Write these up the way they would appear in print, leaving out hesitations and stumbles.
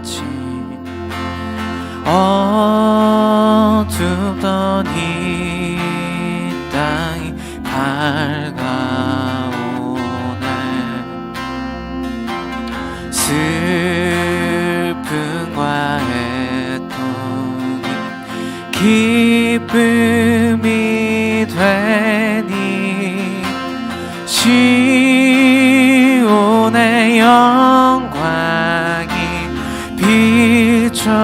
낫지. 어둡던 이 땅이 밝아오네. 슬픔과 애통이 기쁨이 되니 시온의 영광이 비춰오네.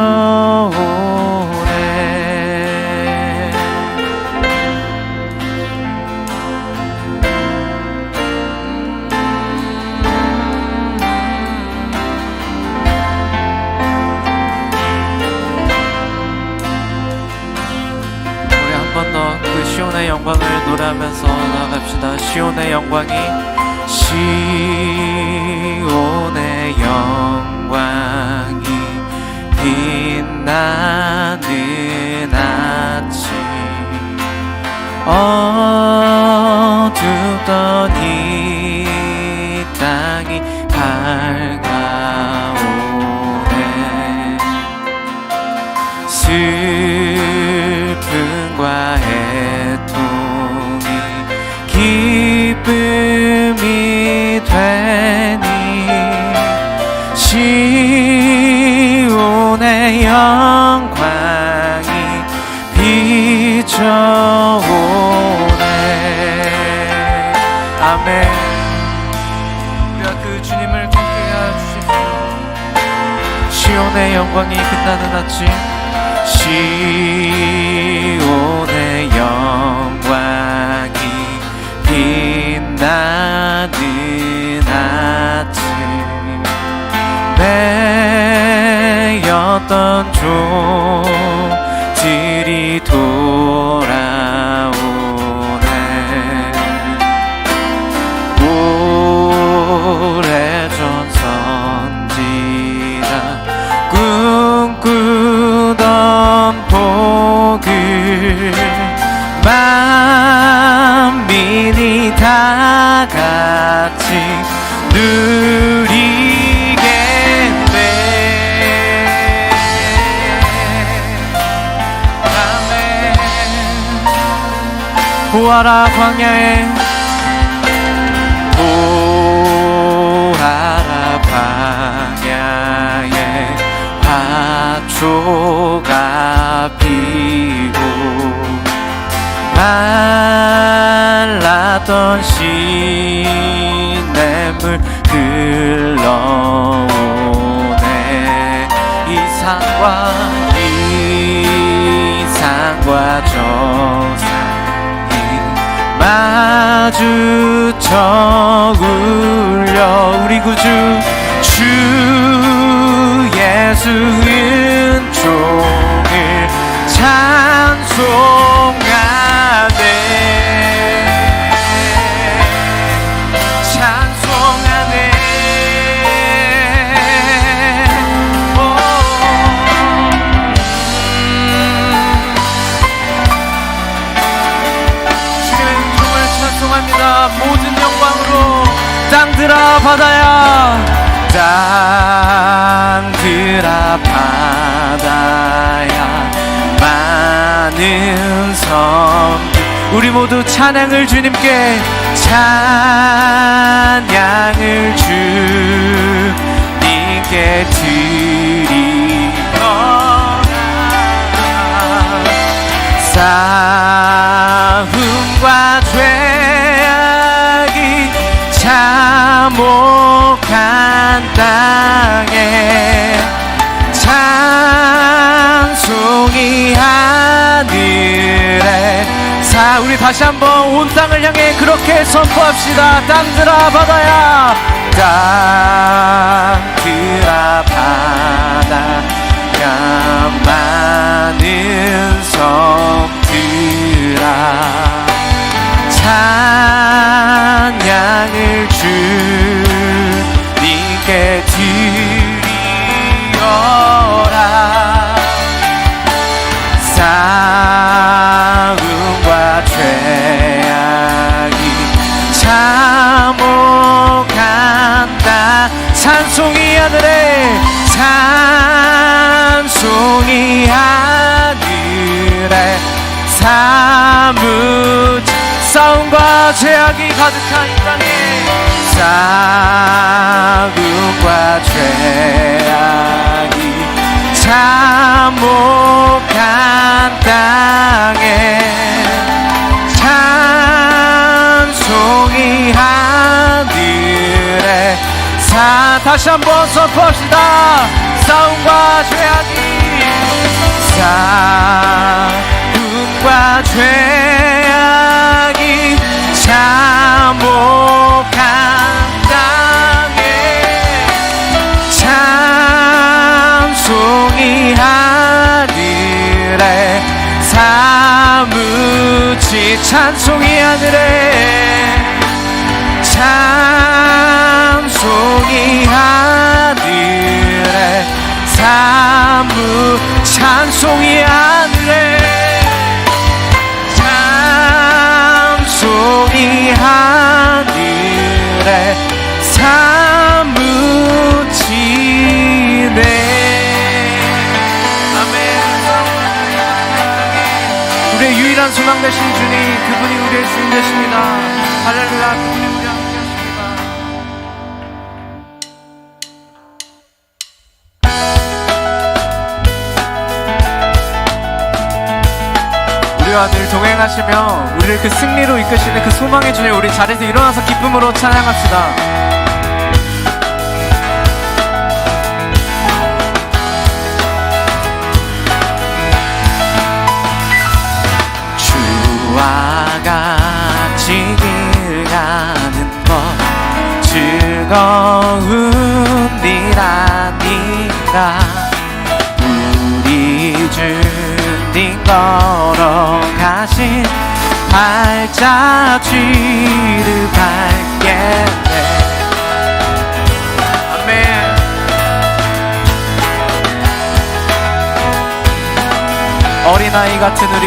우리 한 번 더 그 시온의 영광을 노래하면서 나갑시다. 시온의 영광이, 시온의 영광이 빛나는 아침, 어둡던 이 땅이 밝아오네. 슬픔과 애통이 기쁨이 되니 시온의 영광이 비춰오네. 아멘. 우리가 그 주님을 경배하여 주십시오. 시온의 영광이 빛나는 아침, 시온의 영광이 빛나는 아침, 매였던 종들이 돌아오네. 오래전 선지자 꿈꾸던 복을 만민이 다 같이 누리겠네. 아멘. 보아라 광야에, 보아라 광야에 화초가 피고 말랐던 시냇물 흘러오네. 이 산과 저 산이 마주쳐 울려 우리 구주 주 예수 은총을 찬송하네. 찬송하네. 주님의 은총을 찬송합니다. 모든 영광으로 땅들아 바다야, 땅들아 바다야, 많은 섬들, 우리 모두 찬양을 주님께, 찬양을 주님께 드리거라. 싸움과 죄악이 참혹한 땅에 찬송이 하늘에 우리 다시 한번 온 땅을 향해 그렇게 선포합시다. 땅들아 바다야, 땅들아 바다야, 많은 섬들아, 찬양을 주님께 드리어라. 싸움과 죄악이 참혹한다. 찬송이 하늘에 사무치 싸움과 죄악이 가득한 이 땅에 싸움과 죄악이 참혹한 땅에 찬송이 하늘에 다시 한번 선포합시다. 싸움과 죄악이 싸움과 죄악이 참혹한 땅에 찬송이 하늘에 사무치 찬송이 하늘에 찬송이 하늘에 찬송이 하늘에 찬송이 하늘에 사무치네. 아멘. 우리의 유일한 소망 되신 주님, 그분이 우리의 주인 되십니다. 할렐루야. 그분이 우리 함께 하십니다. 우리와 늘 동행하시며 우리를 그 승리로 이끄시는 그 소망의 주님, 우리 자리에서 일어나서 기쁨으로 찬양합시다. 주와 같이 길 가는 것 즐거운 일 아닌가. 우리 주님 걸어가신 발자취를 밟겠네. 아멘. 어린아이 같은 우리,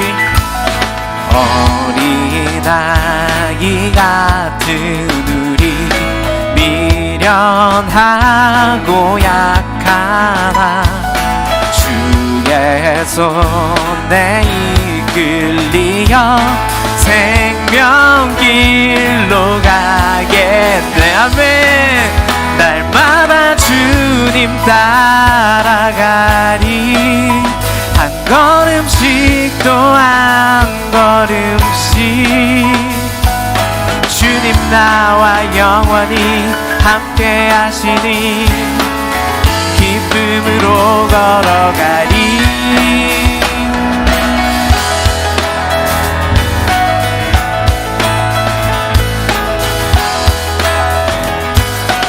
어린아이 같은 우리, 미련하고 약하나 주의 손에 이끌리어 생명길로 가겠네. 아멘. 날마다 주님 따라가리. 한 걸음씩 또 한 걸음씩 주님 나와 영원히 함께 하시니 기쁨으로 걸어가리.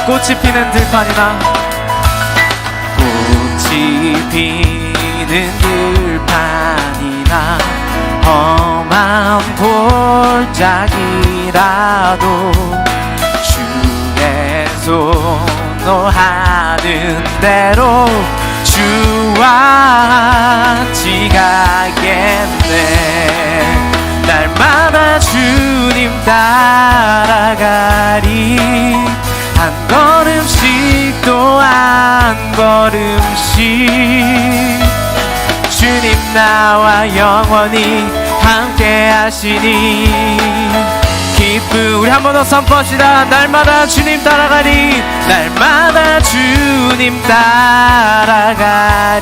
꽃이 피는 들판이나 꽃이 피는 들판이나 험한 골짜기라도 주의 선호하는 대로 주와 같이 가겠네. 날마다 주님 따라가리. 한 걸음씩 또 한 걸음씩 주님 나와 영원히 함께 하시니 기쁨. 우리 한 번 더 선포합시다. 날마다 주님 따라가리. 날마다 주님 따라가리.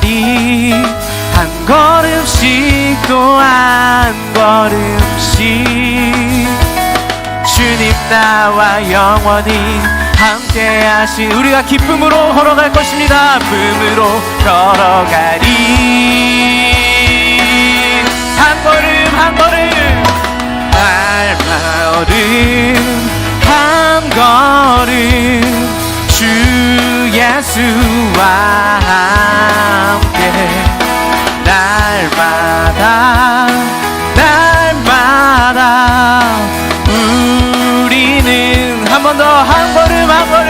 한 걸음씩 또 한 걸음씩 주님 나와 영원히 함께 하신 우리가 기쁨으로 걸어갈 것입니다. 기쁨으로 걸어가리. 한 걸음 한 걸음 발걸음 한 걸음 주 예수와 함께 날마다 날마다 우리는 한 번 더 한 걸음 한 걸음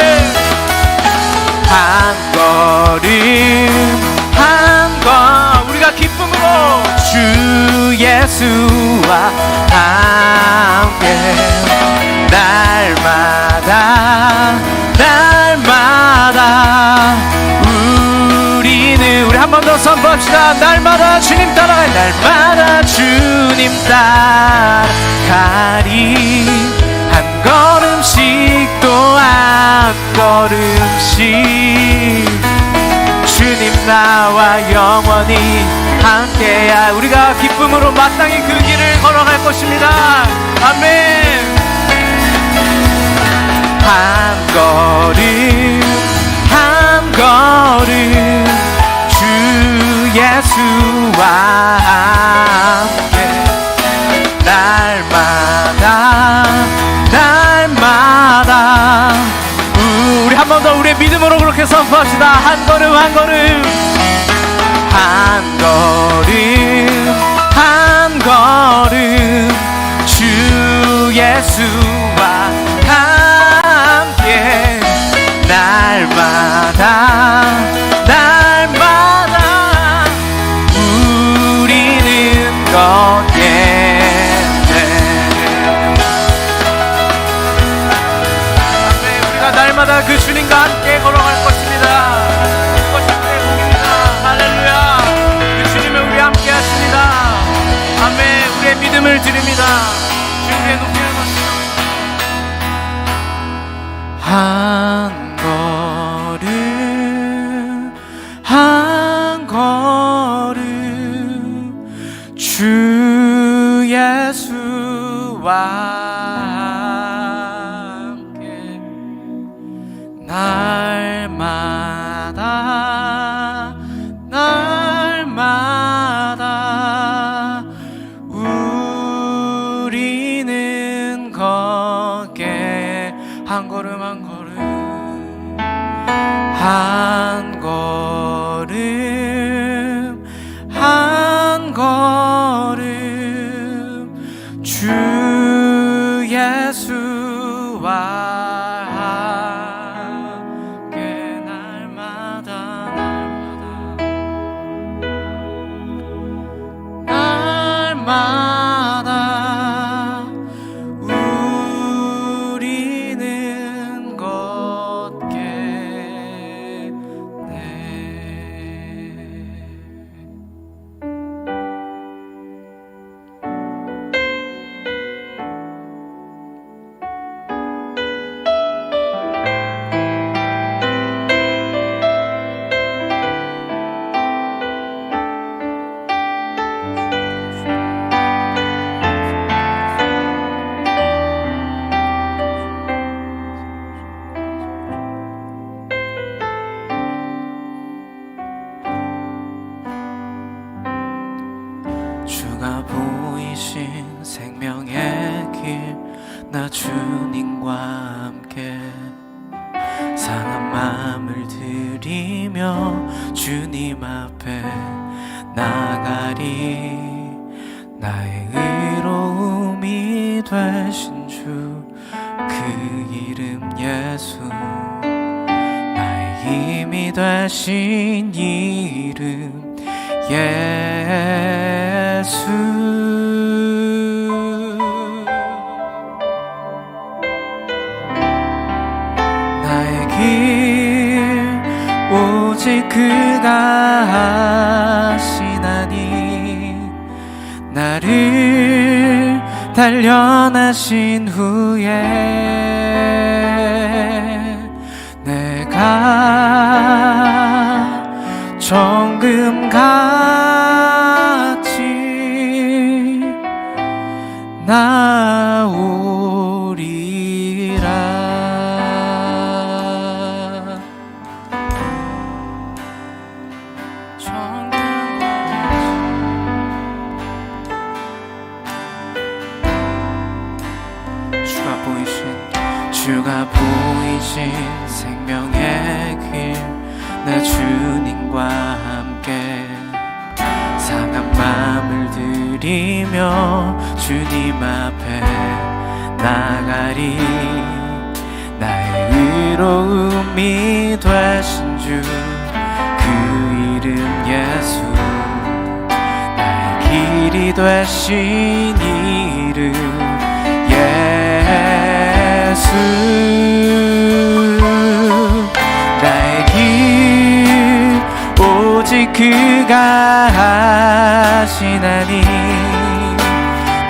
한 걸음 한 걸 우리가 기쁨으로 주 예수와 함께 날마다 날마다 우리는 우리 한 번 더 선포 선포합시다. 날마다 주님 따라가, 날마다 주님 따라가리. 한 걸음씩 또 한 걸음씩 주님 나와 영원히 함께야. 우리가 기쁨으로 마땅히 그 길을 걸어갈 것입니다. 아멘. 한 걸음 한 걸음 주 예수와 함께 날마다 우리 한 번 더 우리의 믿음으로 그렇게 선포합시다. 한 걸음 한 걸음 한 걸음 한 걸음 주 예수와 함께 날마다 우리는 걷게 우리가 날마다 그 주님과 함께 걸어갈 것입니다. 그것이 우리의 복입니다. 할렐루야. 그 주님을 우리 함께 하십니다. 아멘. 우리의 믿음을 드립니다. 주님의 높이를 받습니다. 한 걸음 한 걸음 주 예수와 함께 날마다 우리는 걷게 한 걸음 한 걸음 한 걸음 한 걸음 주 예수와 함께 날마다 우리는 걷게 주가 보이신 생명의 길 나 주님과 함께 상한 마음을 들이며 주님 앞에 나가리. 나의 의로움이 되신 주 그 이름 예수 나의 힘이 되신 이름 예수 나의 길 오직 그가 하시나니 나를 단련하신 후에 내가 정금같이 나오리라. 주가 보이신 생명의 길 내 주님과 함께 상한 마음을 들이며 주님 앞에 나가리. 나의 의로움이 되신 주 그 이름 예수 나의 길이 되신 이름 예수 나의 길 오직 그가 하시나니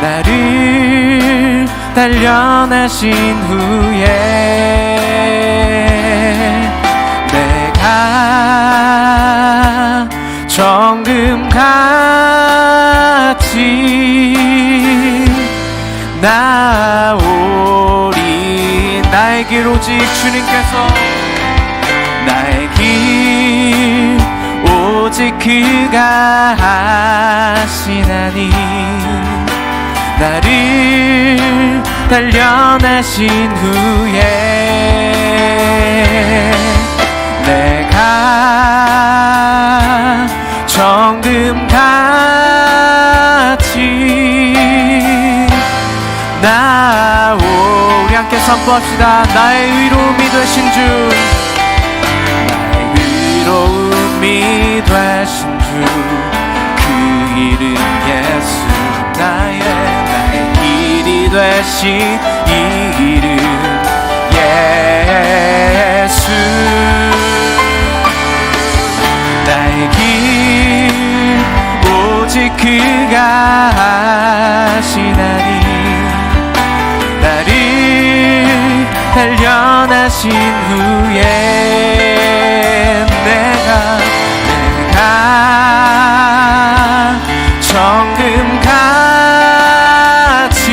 나를 단련하신 후에 내가 정금같이 나오리. 나의 길 오직 주님께서 나의 길 오직 그가 하시나니 나를 단련하신 후에 내가 정금같이 나오. 우리 함께 선포합시다. 나의 의로움이 되신 주, 나의 의로움이 되신 주, 그 이름 예수. 나의 길이 되신 이 이름 예수. 나의 길 오직 그가 하시나니 나를 단련하신 후에 내가 정금같이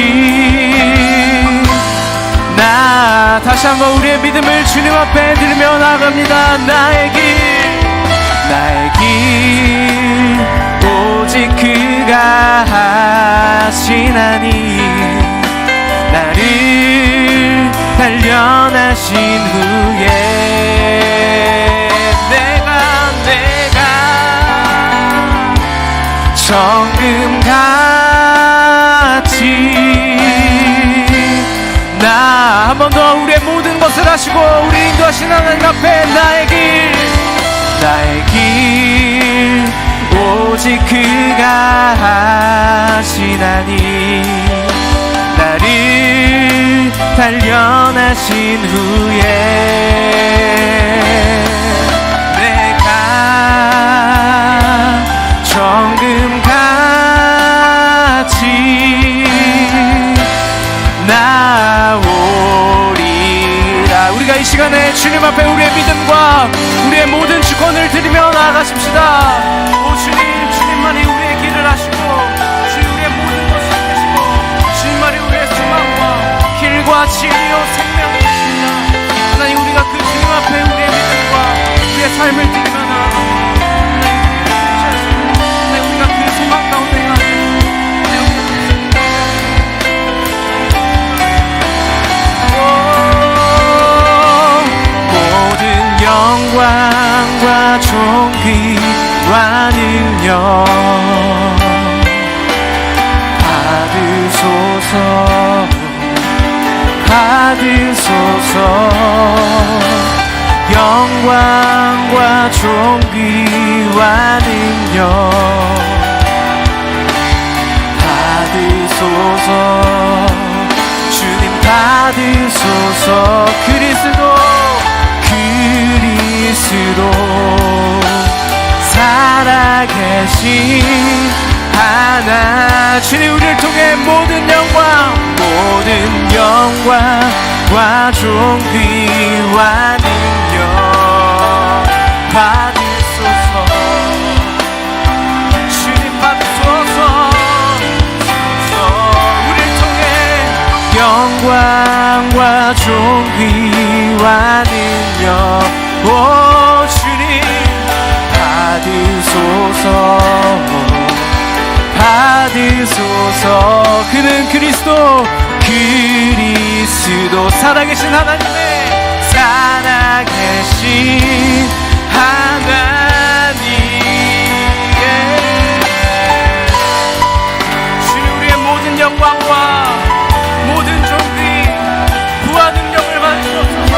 나. 다시 한번 우리의 믿음을 주님 앞에 드리며 나갑니다. 나의 길 오직 그가 하시나니 나를 단련하신 후에 내가 정금같이 나. 한 번 더 우리의 모든 것을 하시고 우리 인도하신 하나님 앞에 나의 길 오직 그가 하시나니 나를 단련하신 후에 내가 정금같이 나오리라. 우리가 이 시간에 주님 앞에 우리의 믿음과 우리의 모든 주권을 드리며 나아가십시다. 오 주님, 주님만이 우리의 길을 하시고 주님 우리의 모든 것을 되시고 주님만이 우리의 소망과 길과 진리요 생명이 되십니다. 하나님, 우리가 그 주님 앞에 우리의 믿음과 우리의 삶을 드리며 나아갑니다. 하나님, 우리가 그 소망 가운데 가는 영광과 존귀와 능력 받으소서. 영광과 존귀와 능력 받으소서. 주님 받으소서. 그리스도 살아계신 하나. 주님, 우리를 통해 모든 영광과 존귀와 능력 받으소서. 주님 받으소서. 우리를 통해 영광과 존귀와 능력 오 주님 받으소서. 그는 그리스도 살아계신 하나님의 살아계신 하나님. 주님, 우리의 모든 영광과 모든 존귀 부와 능력을 받으시옵소서.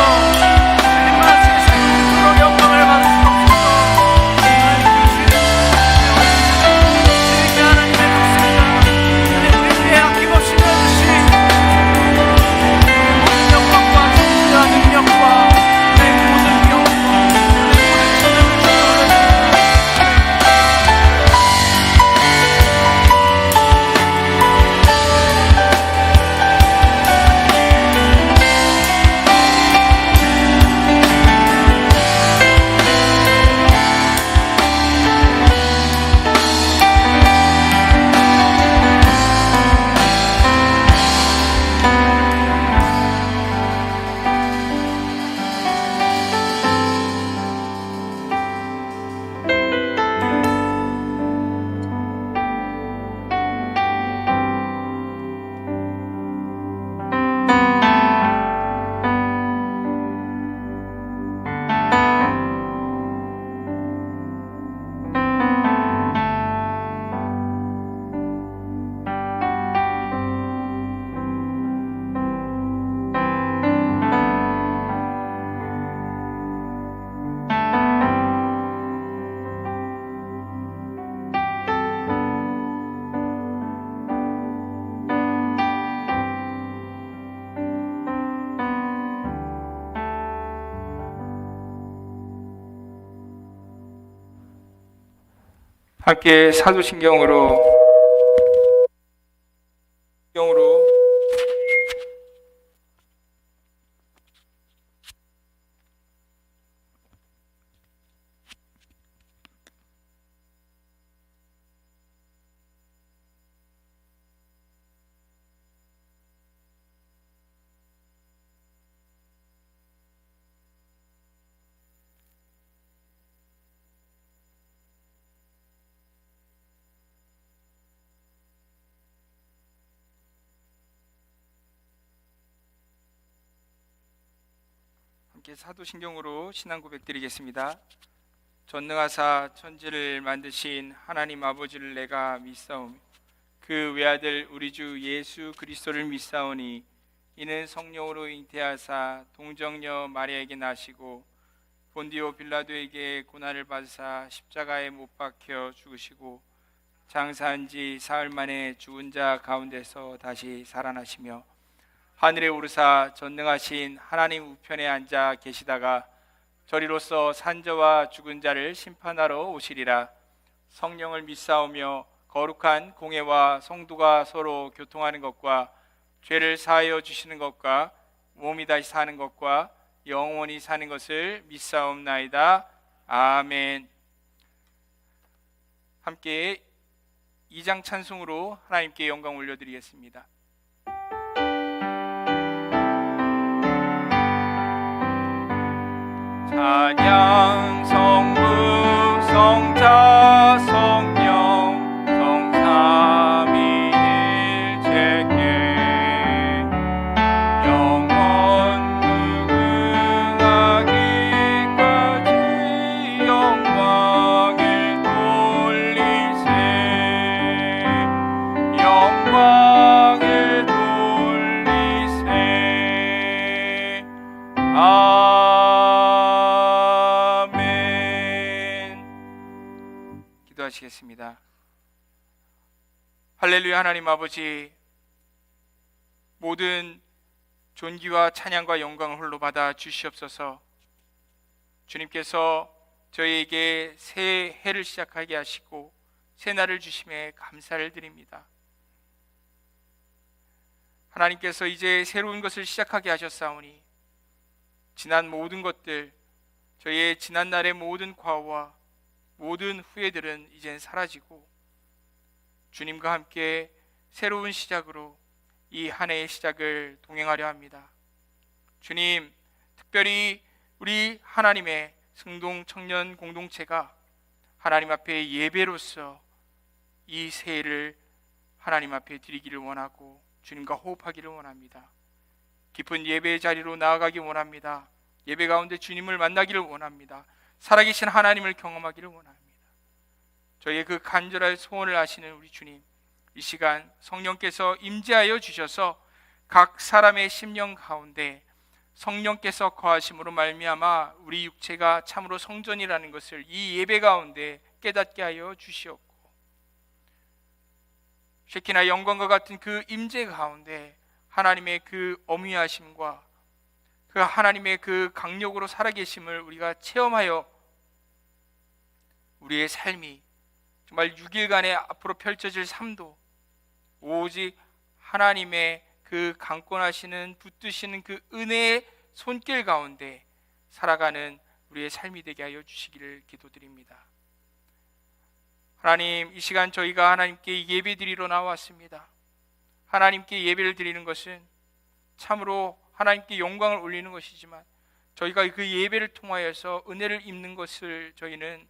함께 사도신경으로 사도신경으로 신앙 고백드리겠습니다. 전능하사 천지를 만드신 하나님 아버지를 내가 믿사오며 그 외아들 우리 주 예수 그리스도를 믿사오니 이는 성령으로 잉태하사 동정녀 마리아에게 나시고 본디오 빌라도에게 고난을 받으사 십자가에 못 박혀 죽으시고 장사한 지 사흘 만에 죽은 자 가운데서 다시 살아나시며 하늘에 오르사 전능하신 하나님 우편에 앉아 계시다가 저리로서 산자와 죽은 자를 심판하러 오시리라. 성령을 믿사오며 거룩한 공회와 성도가 서로 교통하는 것과 죄를 사하여 주시는 것과 몸이 다시 사는 것과 영원히 사는 것을 믿사옵나이다. 아멘. 함께 2장 찬송으로 하나님께 영광 올려드리겠습니다. 찬양 성부 성자 성령 성삼위일체께 영원 무궁하기까지 영광을 돌리세 영광을 돌리세 기도하시겠습니다. 할렐루야. 하나님 아버지, 모든 존귀와 찬양과 영광을 홀로 받아 주시옵소서. 주님께서 저희에게 새 해를 시작하게 하시고 새 날을 주심에 감사를 드립니다. 하나님께서 이제 새로운 것을 시작하게 하셨사오니 지난 모든 것들, 저희의 지난 날의 모든 과오와 모든 후회들은 이젠 사라지고 주님과 함께 새로운 시작으로 이 한 해의 시작을 동행하려 합니다. 주님, 특별히 우리 하나님의 승동 청년 공동체가 하나님 앞에 예배로서 이 새해를 하나님 앞에 드리기를 원하고 주님과 호흡하기를 원합니다. 깊은 예배의 자리로 나아가기 원합니다. 예배 가운데 주님을 만나기를 원합니다. 살아계신 하나님을 경험하기를 원합니다. 저희의 그 간절한 소원을 아시는 우리 주님, 이 시간 성령께서 임재하여 주셔서 각 사람의 심령 가운데 성령께서 거하심으로 말미암아 우리 육체가 참으로 성전이라는 것을 이 예배 가운데 깨닫게 하여 주시옵고, 쉐키나 영광과 같은 그 임재 가운데 하나님의 그 어미하심과 그 하나님의 그 강력으로 살아계심을 우리가 체험하여 우리의 삶이 정말 6일간의 앞으로 펼쳐질 삶도 오직 하나님의 그 강권하시는 붙드시는 그 은혜의 손길 가운데 살아가는 우리의 삶이 되게 하여 주시기를 기도드립니다. 하나님, 이 시간 저희가 하나님께 예배드리러 나왔습니다. 하나님께 예배를 드리는 것은 참으로 하나님께 영광을 올리는 것이지만 저희가 그 예배를 통하여서 은혜를 입는 것을 저희는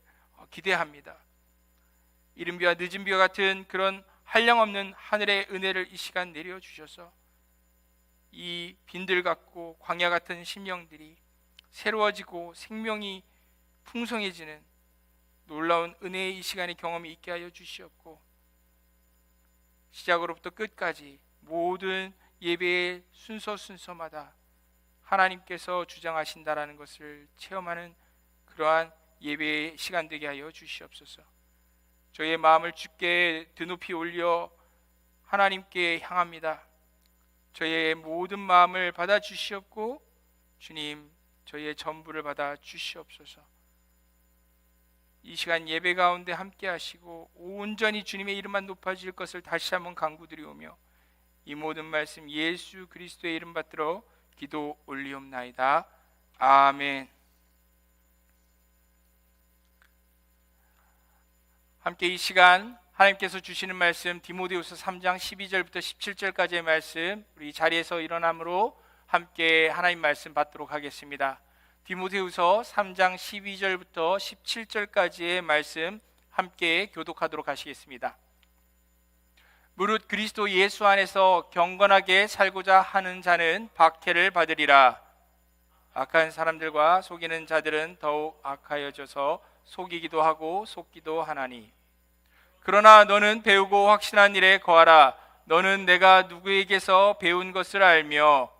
기대합니다. 이른 비와 늦은 비와 같은 그런 한량없는 하늘의 은혜를 이 시간 내려주셔서 이 빈들 같고 광야 같은 심령들이 새로워지고 생명이 풍성해지는 놀라운 은혜의 이 시간의 경험이 있게 하여 주시옵고, 시작으로부터 끝까지 모든 예배의 순서마다 하나님께서 주장하신다라는 것을 체험하는 그러한 예배의 시간 되게 하여 주시옵소서. 저희의 마음을 주께 드높이 올려 하나님께 향합니다. 저희의 모든 마음을 받아 주시옵고 주님, 저희의 전부를 받아 주시옵소서. 이 이 시간 예배 가운데 함께 하시고 온전히 주님의 이름만 높아질 것을 다시 한번 간구드리오며 이 모든 말씀 예수 그리스도의 이름 받들어 기도 올리옵나이다. 아멘. 함께 이 시간 하나님께서 주시는 말씀 디모데후서 3장 12절부터 17절까지의 말씀 우리 자리에서 일어남으로 함께 하나님 말씀 받도록 하겠습니다. 디모데후서 3장 12절부터 17절까지의 말씀 함께 교독하도록 하시겠습니다. 무릇 그리스도 예수 안에서 경건하게 살고자 하는 자는 박해를 받으리라. 악한 사람들과 속이는 자들은 더욱 악하여져서 속이기도 하고 속기도 하나니 그러나 너는 배우고 확신한 일에 거하라. 너는 내가 누구에게서 배운 것을 알며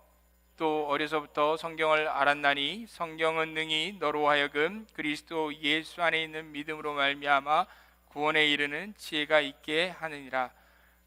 또 어려서부터 성경을 알았나니 성경은 능히 너로 하여금 그리스도 예수 안에 있는 믿음으로 말미암아 구원에 이르는 지혜가 있게 하느니라.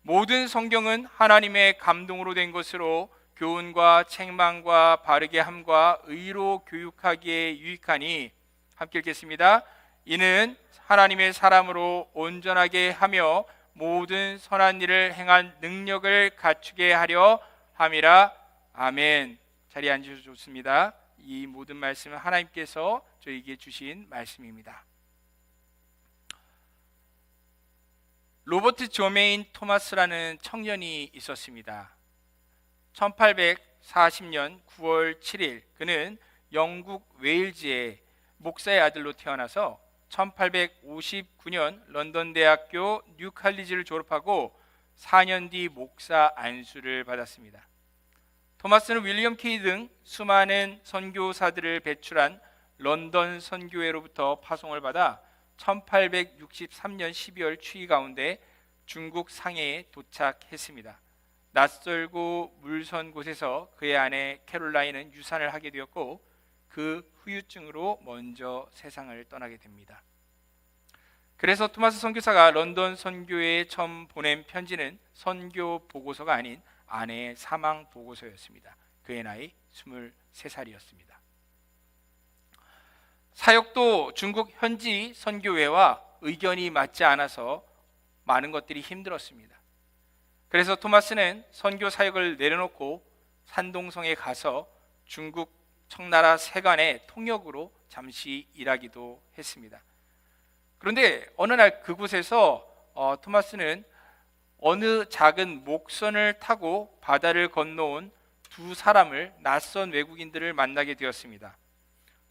모든 성경은 하나님의 감동으로 된 것으로 교훈과 책망과 바르게 함과 의로 교육하기에 유익하니 함께 읽겠습니다. 이는 하나님의 사람으로 온전하게 하며 모든 선한 일을 행한 능력을 갖추게 하려 함이라. 아멘. 자리에 앉으셔도 좋습니다. 이 모든 말씀은 하나님께서 저에게 주신 말씀입니다. 로버트 조메인 토마스라는 청년이 있었습니다. 1840년 9월 7일 그는 영국 웨일즈의 목사의 아들로 태어나서 1859년 런던 대학교 뉴칼리지를 졸업하고 4년 뒤 목사 안수를 받았습니다. 토마스는 윌리엄 케이 등 수많은 선교사들을 배출한 런던 선교회로부터 파송을 받아 1863년 12월 추위 가운데 중국 상해에 도착했습니다. 낯설고 물선 곳에서 그의 아내 캐롤라인은 유산을 하게 되었고 그 후유증으로 먼저 세상을 떠나게 됩니다. 그래서 토마스 선교사가 런던 선교회에 처음 보낸 편지는 선교 보고서가 아닌 아내의 사망 보고서였습니다. 그의 나이 23살이었습니다. 사역도 중국 현지 선교회와 의견이 맞지 않아서 많은 것들이 힘들었습니다. 그래서 토마스는 선교 사역을 내려놓고 산동성에 가서 중국 청나라 세관의 통역으로 잠시 일하기도 했습니다. 그런데 어느 날 그곳에서 토마스는 어느 작은 목선을 타고 바다를 건너온 두 사람을 낯선 외국인들을 만나게 되었습니다.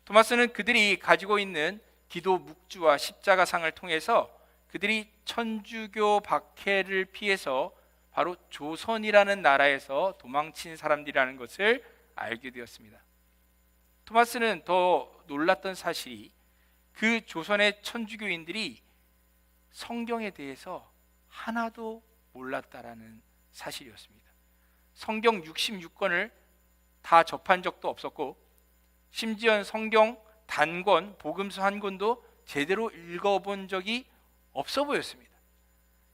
토마스는 그들이 가지고 있는 기도 묵주와 십자가상을 통해서 그들이 천주교 박해를 피해서 바로 조선이라는 나라에서 도망친 사람들이라는 것을 알게 되었습니다. 토마스는 더 놀랐던 사실이 그 조선의 천주교인들이 성경에 대해서 하나도 몰랐다라는 사실이었습니다. 성경 66권을 다 접한 적도 없었고 심지어 성경 단권, 복음서 한 권도 제대로 읽어본 적이 없어 보였습니다.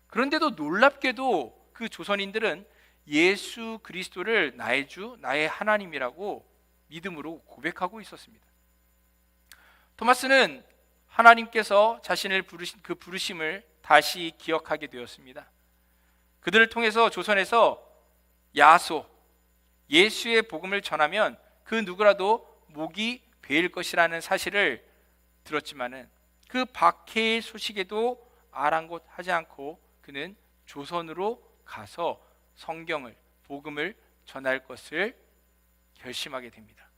그런데도 놀랍게도 그 조선인들은 예수 그리스도를 나의 주, 나의 하나님이라고 믿음으로 고백하고 있었습니다. 토마스는 하나님께서 자신을 부르신 그 부르심을 다시 기억하게 되었습니다. 그들을 통해서 조선에서 야소, 예수의 복음을 전하면 그 누구라도 목이 베일 것이라는 사실을 들었지만은 그 박해의 소식에도 아랑곳하지 않고 그는 조선으로 가서 성경을, 복음을 전할 것을 결심하게 됩니다.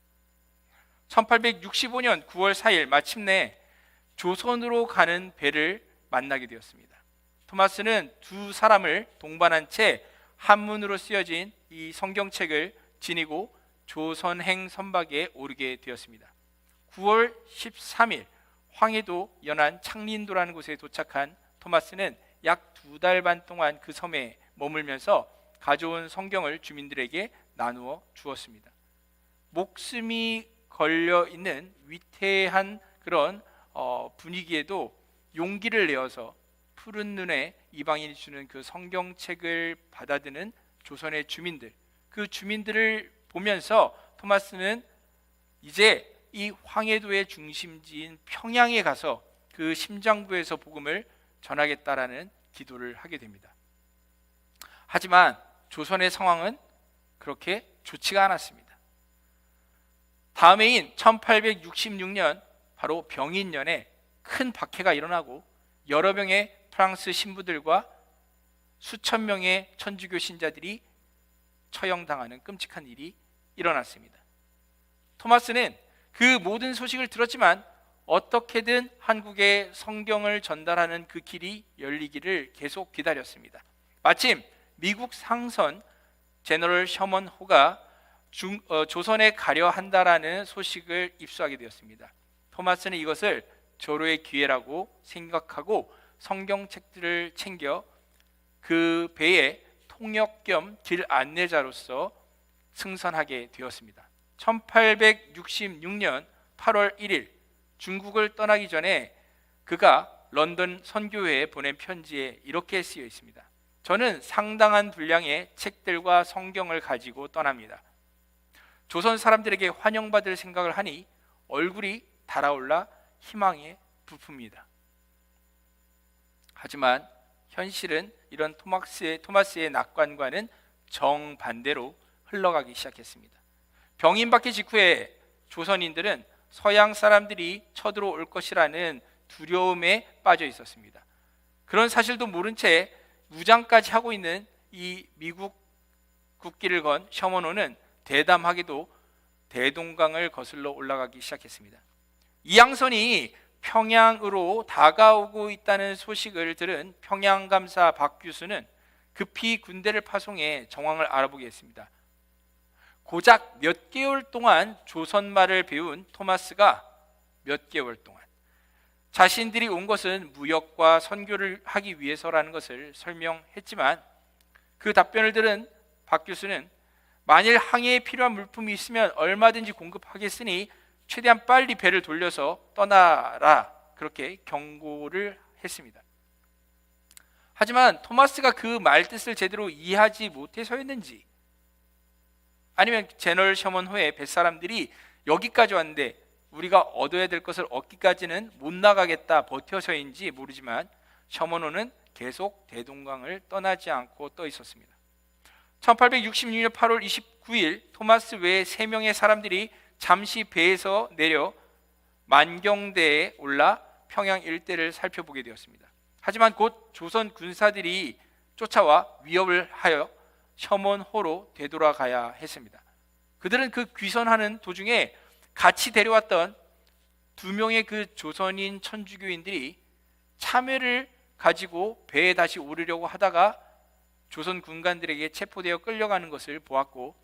1865년 9월 4일 마침내 조선으로 가는 배를 만나게 되었습니다. 토마스는 두 사람을 동반한 채 한문으로 쓰여진 이 성경책을 지니고 조선행 선박에 오르게 되었습니다. 9월 13일 황해도 연안 창린도라는 곳에 도착한 토마스는 약 2달 반 동안 그 섬에 머물면서 가져온 성경을 주민들에게 나누어 주었습니다. 목숨이 걸려 있는 위태한 그런 분위기에도 용기를 내어서 푸른 눈에 이방인이 주는 그 성경책을 받아드는 조선의 주민들, 그 주민들을 보면서 토마스는 이제 이 황해도의 중심지인 평양에 가서 그 심장부에서 복음을 전하겠다라는 기도를 하게 됩니다. 하지만 조선의 상황은 그렇게 좋지가 않았습니다. 다음 해인 1866년 바로 병인년에 큰 박해가 일어나고 여러 명의 프랑스 신부들과 수천 명의 천주교 신자들이 처형당하는 끔찍한 일이 일어났습니다. 토마스는 그 모든 소식을 들었지만 어떻게든 한국에 성경을 전달하는 그 길이 열리기를 계속 기다렸습니다. 마침 미국 상선 제너럴 셔먼 호가 조선에 가려 한다라는 소식을 입수하게 되었습니다. 토마스는 이것을 절호의 기회라고 생각하고 성경책들을 챙겨 그 배에 통역 겸 길 안내자로서 승선하게 되었습니다. 1866년 8월 1일 중국을 떠나기 전에 그가 런던 선교회에 보낸 편지에 이렇게 쓰여 있습니다. 저는 상당한 분량의 책들과 성경을 가지고 떠납니다. 조선 사람들에게 환영받을 생각을 하니 얼굴이 달아올라 희망에 부풉니다. 하지만 현실은 이런 토마스의 낙관과는 정반대로 흘러가기 시작했습니다. 병인 박해 직후에 조선인들은 서양 사람들이 쳐들어올 것이라는 두려움에 빠져 있었습니다. 그런 사실도 모른 채 무장까지 하고 있는 이 미국 국기를 건 셔먼호는 대담하게도 대동강을 거슬러 올라가기 시작했습니다. 이 양선이 평양으로 다가오고 있다는 소식을 들은 평양감사 박 교수는 급히 군대를 파송해 정황을 알아보게 했습니다. 고작 몇 개월 동안 조선말을 배운 토마스가 몇 개월 동안 자신들이 온 것은 무역과 선교를 하기 위해서라는 것을 설명했지만 그 답변을 들은 박 교수는 만일 항해에 필요한 물품이 있으면 얼마든지 공급하겠으니 최대한 빨리 배를 돌려서 떠나라, 그렇게 경고를 했습니다. 하지만 토마스가 그 말뜻을 제대로 이해하지 못해서였는지 아니면 제너럴 셔먼 호의 뱃사람들이 여기까지 왔는데 우리가 얻어야 될 것을 얻기까지는 못 나가겠다 버텨서인지 모르지만 셔먼호는 계속 대동강을 떠나지 않고 떠 있었습니다. 1866년 8월 29일 토마스 외에 3명의 사람들이 잠시 배에서 내려 만경대에 올라 평양 일대를 살펴보게 되었습니다. 하지만 곧 조선 군사들이 쫓아와 위협을 하여 셔먼호로 되돌아가야 했습니다. 그들은 그 귀선하는 도중에 같이 데려왔던 2명의 그 조선인 천주교인들이 참외를 가지고 배에 다시 오르려고 하다가 조선 군관들에게 체포되어 끌려가는 것을 보았고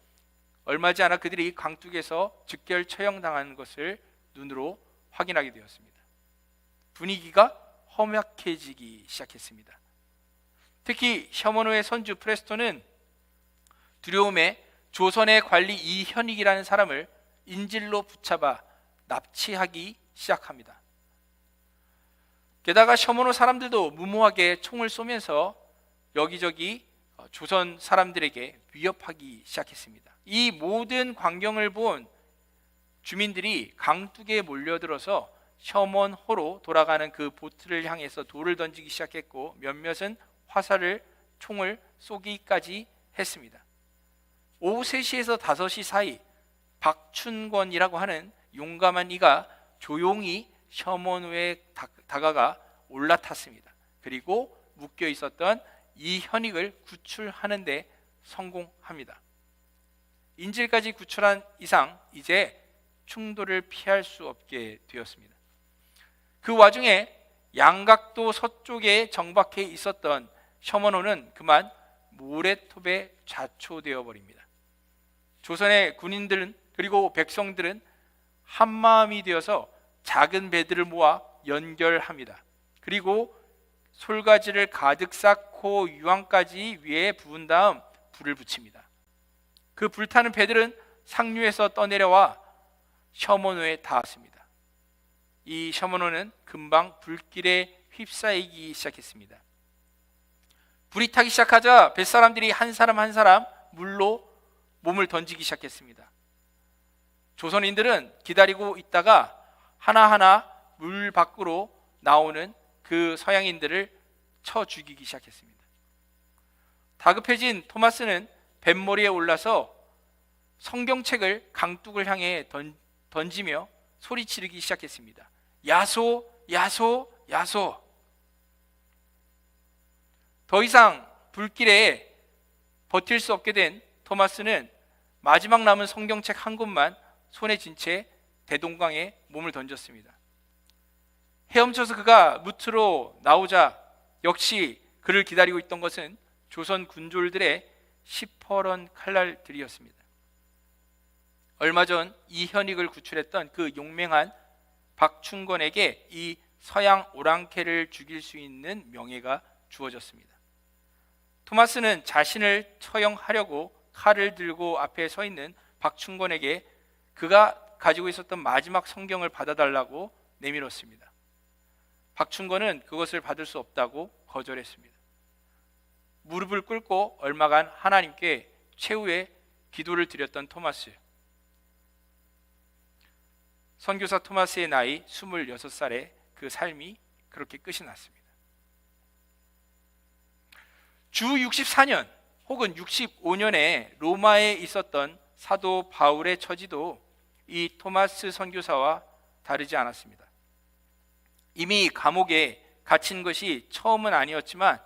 얼마 지 않아 그들이 강둑에서 즉결 처형당하는 것을 눈으로 확인하게 되었습니다. 분위기가 험악해지기 시작했습니다. 특히 셔먼호의 선주 프레스톤은 두려움에 조선의 관리 이현익이라는 사람을 인질로 붙잡아 납치하기 시작합니다. 게다가 셔먼호 사람들도 무모하게 총을 쏘면서 여기저기 조선 사람들에게 위협하기 시작했습니다. 이 모든 광경을 본 주민들이 강둑에 몰려들어서 셔먼호로 돌아가는 그 보트를 향해서 돌을 던지기 시작했고 몇몇은 화살을 총을 쏘기까지 했습니다. 오후 3시에서 5시 사이 박춘권이라고 하는 용감한 이가 조용히 셔먼호에 다가가 올라탔습니다. 그리고 묶여 있었던 이현익을 구출하는 데 성공합니다. 인질까지 구출한 이상 이제 충돌을 피할 수 없게 되었습니다. 그 와중에 양각도 서쪽에 정박해 있었던 셔먼호는 그만 모래톱에 좌초되어 버립니다. 조선의 군인들은 그리고 백성들은 한마음이 되어서 작은 배들을 모아 연결합니다. 그리고 솔가지를 가득 쌓고 유황까지 위에 부은 다음 불을 붙입니다. 그 불타는 배들은 상류에서 떠내려와 셔먼호에 닿았습니다. 이 셔먼호는 금방 불길에 휩싸이기 시작했습니다. 불이 타기 시작하자 뱃사람들이 한 사람 한 사람 물로 몸을 던지기 시작했습니다. 조선인들은 기다리고 있다가 하나하나 물 밖으로 나오는 그 서양인들을 쳐 죽이기 시작했습니다. 다급해진 토마스는 뱃머리에 올라서 성경책을 강둑을 향해 던지며 소리치르기 시작했습니다. 야소, 야소, 야소. 더 이상 불길에 버틸 수 없게 된 토마스는 마지막 남은 성경책 한 권만 손에 쥔 채 대동강에 몸을 던졌습니다. 헤엄쳐서 그가 무트로 나오자 역시 그를 기다리고 있던 것은 조선 군졸들의 시퍼런 칼날들이었습니다. 얼마 전 이현익을 구출했던 그 용맹한 박충권에게 이 서양 오랑캐를 죽일 수 있는 명예가 주어졌습니다. 토마스는 자신을 처형하려고 칼을 들고 앞에 서 있는 박충권에게 그가 가지고 있었던 마지막 성경을 받아달라고 내밀었습니다. 박충권은 그것을 받을 수 없다고 거절했습니다. 무릎을 꿇고 얼마간 하나님께 최후의 기도를 드렸던 토마스. 선교사 토마스의 나이 26살에 그 삶이 그렇게 끝이 났습니다. 주 64년 혹은 65년에 로마에 있었던 사도 바울의 처지도 이 토마스 선교사와 다르지 않았습니다. 이미 감옥에 갇힌 것이 처음은 아니었지만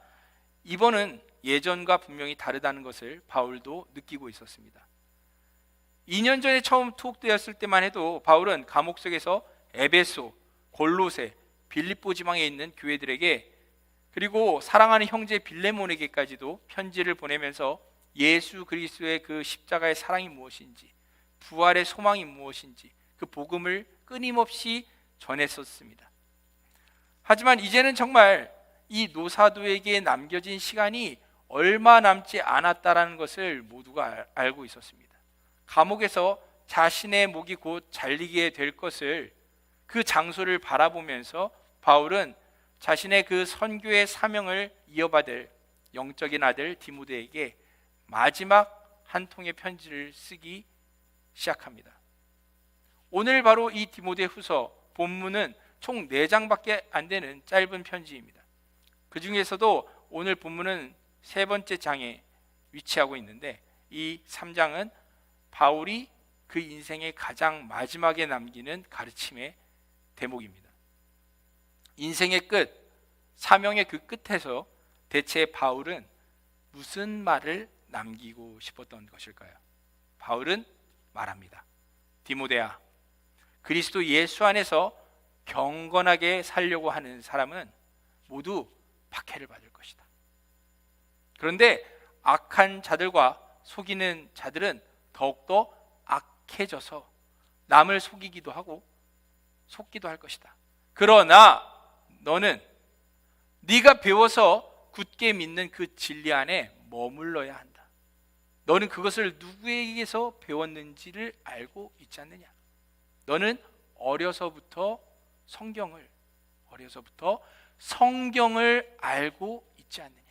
이번은 예전과 분명히 다르다는 것을 바울도 느끼고 있었습니다. 2년 전에 처음 투옥되었을 때만 해도 바울은 감옥 속에서 에베소, 골로새, 빌립보 지방에 있는 교회들에게 그리고 사랑하는 형제 빌레몬에게까지도 편지를 보내면서 예수 그리스도의 그 십자가의 사랑이 무엇인지, 부활의 소망이 무엇인지 그 복음을 끊임없이 전했었습니다. 하지만 이제는 정말 이 노사도에게 남겨진 시간이 얼마 남지 않았다라는 것을 모두가 알고 있었습니다. 감옥에서 자신의 목이 곧 잘리게 될 것을 그 장소를 바라보면서 바울은 자신의 그 선교의 사명을 이어받을 영적인 아들 디모데에게 마지막 한 통의 편지를 쓰기 시작합니다. 오늘 바로 이 디모데 후서 본문은 총 4장밖에 안 되는 짧은 편지입니다. 그 중에서도 오늘 본문은 3번째 장에 위치하고 있는데 이 3장은 바울이 그 인생의 가장 마지막에 남기는 가르침의 대목입니다. 인생의 끝, 사명의 그 끝에서 대체 바울은 무슨 말을 남기고 싶었던 것일까요? 바울은 말합니다. 디모데야, 그리스도 예수 안에서 경건하게 살려고 하는 사람은 모두 박해를 받을 것이다. 그런데 악한 자들과 속이는 자들은 더욱더 악해져서 남을 속이기도 하고 속기도 할 것이다. 그러나 너는 네가 배워서 굳게 믿는 그 진리 안에 머물러야 한다. 너는 그것을 누구에게서 배웠는지를 알고 있지 않느냐? 너는 어려서부터 성경을 알고 있지 않느냐?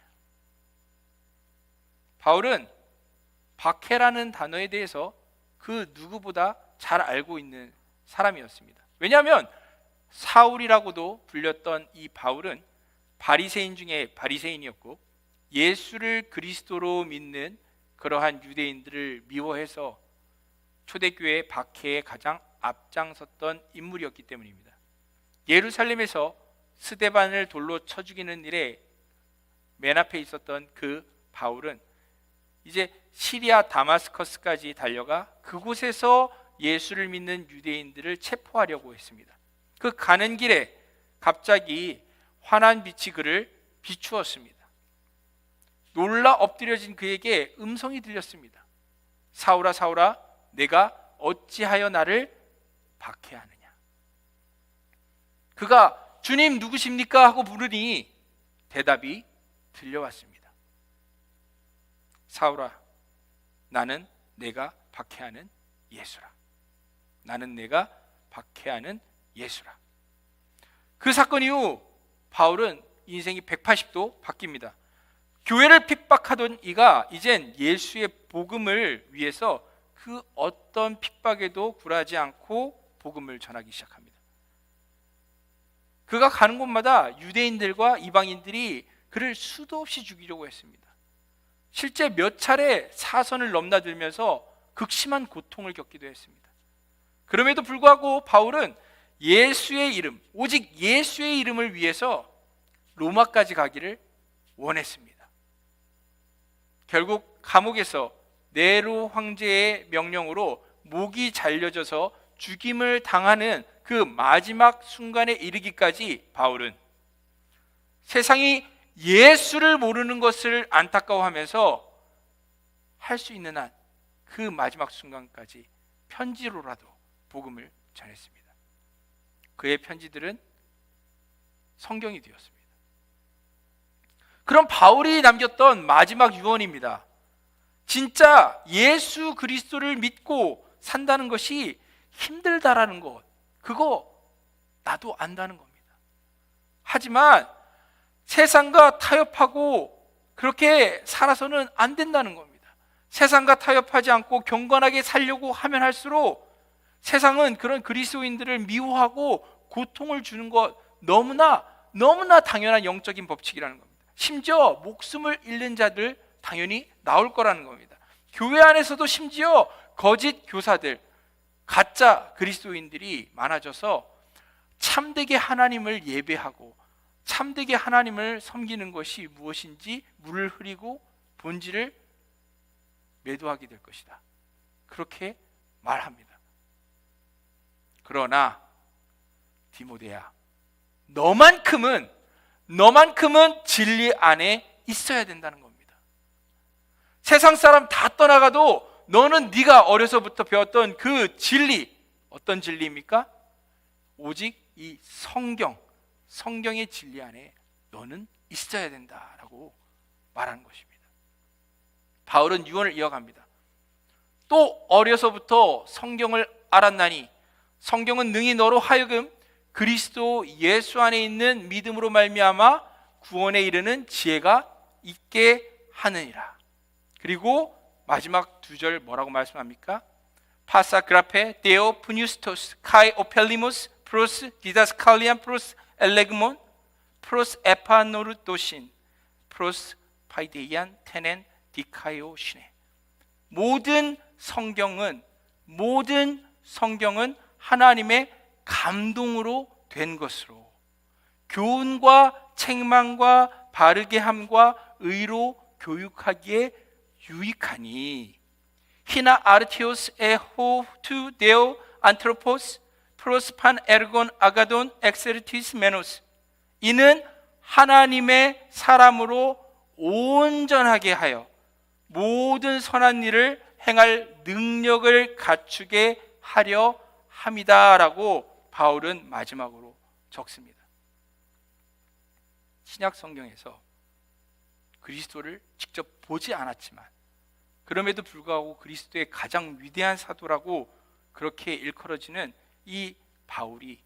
바울은 박해라는 단어에 대해서 그 누구보다 잘 알고 있는 사람이었습니다. 왜냐하면 사울이라고도 불렸던 이 바울은 바리새인 중에 바리새인이었고 예수를 그리스도로 믿는 그러한 유대인들을 미워해서 초대교회 박해에 가장 앞장섰던 인물이었기 때문입니다. 예루살렘에서 스데반을 돌로 쳐 죽이는 일에 맨 앞에 있었던 그 바울은 이제 시리아 다마스커스까지 달려가 그곳에서 예수를 믿는 유대인들을 체포하려고 했습니다. 그 가는 길에 갑자기 환한 빛이 그를 비추었습니다. 놀라 엎드려진 그에게 음성이 들렸습니다. 사울아 사울아, 내가 어찌하여 나를 박해하느냐? 그가 주님 누구십니까? 하고 부르니 대답이 들려왔습니다. 사울아, 나는 내가 박해하는 예수라. 나는 내가 박해하는 예수라. 그 사건 이후 바울은 인생이 180도 바뀝니다. 교회를 핍박하던 이가 이젠 예수의 복음을 위해서 그 어떤 핍박에도 굴하지 않고 복음을 전하기 시작합니다. 그가 가는 곳마다 유대인들과 이방인들이 그를 수도 없이 죽이려고 했습니다. 실제 몇 차례 사선을 넘나들면서 극심한 고통을 겪기도 했습니다. 그럼에도 불구하고 바울은 예수의 이름, 오직 예수의 이름을 위해서 로마까지 가기를 원했습니다. 결국 감옥에서 네로 황제의 명령으로 목이 잘려져서 죽임을 당하는 그 마지막 순간에 이르기까지 바울은 세상이 예수를 모르는 것을 안타까워하면서 할 수 있는 한 그 마지막 순간까지 편지로라도 복음을 전했습니다. 그의 편지들은 성경이 되었습니다. 그럼 바울이 남겼던 마지막 유언입니다. 진짜 예수 그리스도를 믿고 산다는 것이 힘들다라는 것, 그거 나도 안다는 겁니다. 하지만 세상과 타협하고 그렇게 살아서는 안 된다는 겁니다. 세상과 타협하지 않고 경건하게 살려고 하면 할수록 세상은 그런 그리스도인들을 미워하고 고통을 주는 것 너무나 당연한 영적인 법칙이라는 겁니다. 심지어 목숨을 잃는 자들 당연히 나올 거라는 겁니다. 교회 안에서도 심지어 거짓 교사들, 가짜 그리스도인들이 많아져서 참되게 하나님을 예배하고 참되게 하나님을 섬기는 것이 무엇인지 물을 흐리고 본질을 매도하게 될 것이다. 그렇게 말합니다. 그러나 디모데야, 너만큼은 진리 안에 있어야 된다는 겁니다. 세상 사람 다 떠나가도 너는 네가 어려서부터 배웠던 그 진리, 어떤 진리입니까? 오직 이 성경의 진리 안에 너는 있어야 된다라고 말하는 것입니다. 바울은 유언을 이어갑니다. 또 어려서부터 성경을 알았나니 성경은 능히 너로 하여금 그리스도 예수 안에 있는 믿음으로 말미암아 구원에 이르는 지혜가 있게 하느니라. 그리고 마지막 두 절 뭐라고 말씀합니까? 파사 그라페 데오 푸뉴스토스 카이 오펠리모스 프로스 디다스칼리안 프로스 엘레그몬 프로스 에파노르도신 프로스 파이데이안 테넨 디카이오 시네. 모든 성경은 하나님의 감동으로 된 것으로 교훈과 책망과 바르게 함과 의로 교육하기에 유익하니 히나 아르티오스 에호 투 데오 안트로포스 프로스판 에르곤 아가돈 엑세르티스 메노스. 이는 하나님의 사람으로 온전하게 하여 모든 선한 일을 행할 능력을 갖추게 하려 함이다라고 바울은 마지막으로 적습니다. 신약 성경에서 그리스도를 직접 보지 않았지만 그럼에도 불구하고 그리스도의 가장 위대한 사도라고 그렇게 일컬어지는 이 바울이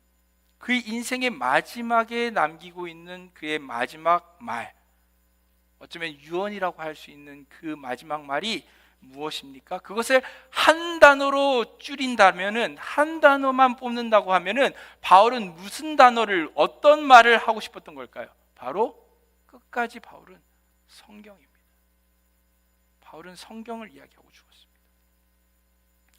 그의 인생의 마지막에 남기고 있는 그의 마지막 말, 어쩌면 유언이라고 할 수 있는 그 마지막 말이 무엇입니까? 그것을 한 단어로 줄인다면은, 한 단어만 뽑는다고 하면은 바울은 무슨 단어를, 어떤 말을 하고 싶었던 걸까요? 바로 끝까지 바울은 성경입니다. 바울은 성경을 이야기하고 죽었습니다.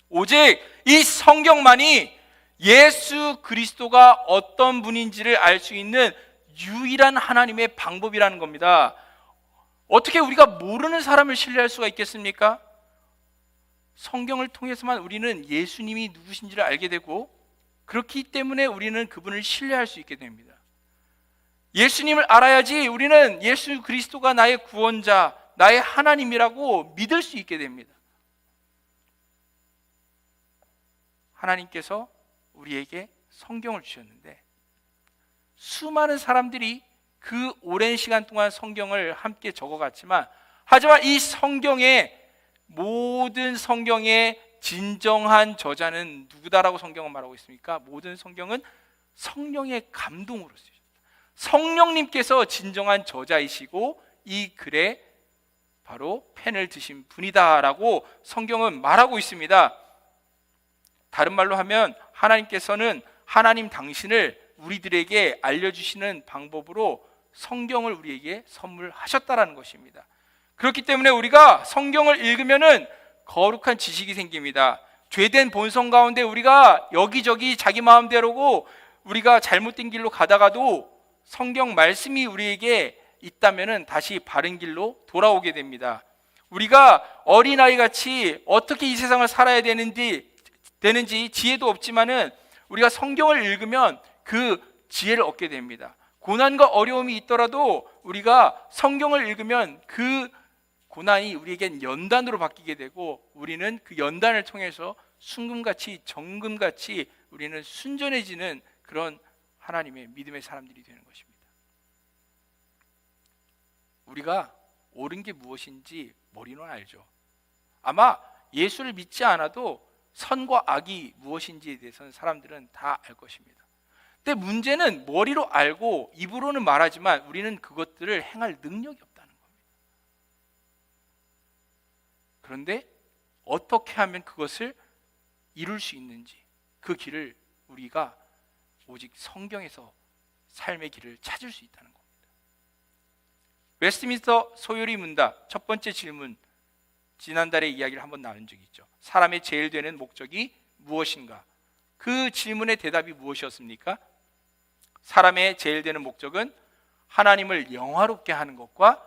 오직 이 성경만이 예수 그리스도가 어떤 분인지를 알 수 있는 유일한 하나님의 방법이라는 겁니다. 어떻게 우리가 모르는 사람을 신뢰할 수가 있겠습니까? 성경을 통해서만 우리는 예수님이 누구신지를 알게 되고, 그렇기 때문에 우리는 그분을 신뢰할 수 있게 됩니다. 예수님을 알아야지 우리는 예수 그리스도가 나의 구원자, 나의 하나님이라고 믿을 수 있게 됩니다. 하나님께서 우리에게 성경을 주셨는데 수많은 사람들이 그 오랜 시간 동안 성경을 함께 적어갔지만, 하지만 이 성경의 모든 성경의 진정한 저자는 누구다라고 성경은 말하고 있습니까? 모든 성경은 성령의 감동으로 쓰여졌다. 성령님께서 진정한 저자이시고 이 글에 바로 펜을 드신 분이다라고 성경은 말하고 있습니다. 다른 말로 하면 하나님께서는 하나님 당신을 우리들에게 알려주시는 방법으로 성경을 우리에게 선물하셨다라는 것입니다. 그렇기 때문에 우리가 성경을 읽으면은 거룩한 지식이 생깁니다. 죄된 본성 가운데 우리가 여기저기 자기 마음대로고 우리가 잘못된 길로 가다가도 성경 말씀이 우리에게 있다면은 다시 바른 길로 돌아오게 됩니다. 우리가 어린아이 같이 어떻게 이 세상을 살아야 되는지 지혜도 없지만은 우리가 성경을 읽으면 그 지혜를 얻게 됩니다. 고난과 어려움이 있더라도 우리가 성경을 읽으면 그 고난이 우리에겐 연단으로 바뀌게 되고 우리는 그 연단을 통해서 순금같이 정금같이 우리는 순전해지는 그런 하나님의 믿음의 사람들이 되는 것입니다. 우리가 옳은 게 무엇인지 머리로 알죠. 아마 예수를 믿지 않아도 선과 악이 무엇인지에 대해서는 사람들은 다 알 것입니다. 근데 문제는 머리로 알고 입으로는 말하지만 우리는 그것들을 행할 능력이 없다는 겁니다. 그런데 어떻게 하면 그것을 이룰 수 있는지 그 길을 우리가 오직 성경에서 삶의 길을 찾을 수 있다는 겁니다. 웨스트민스터 소요리 문답 첫 번째 질문, 지난달에 이야기를 한번 나눈 적이 있죠. 사람의 제일 되는 목적이 무엇인가? 그 질문의 대답이 무엇이었습니까? 사람의 제일 되는 목적은 하나님을 영화롭게 하는 것과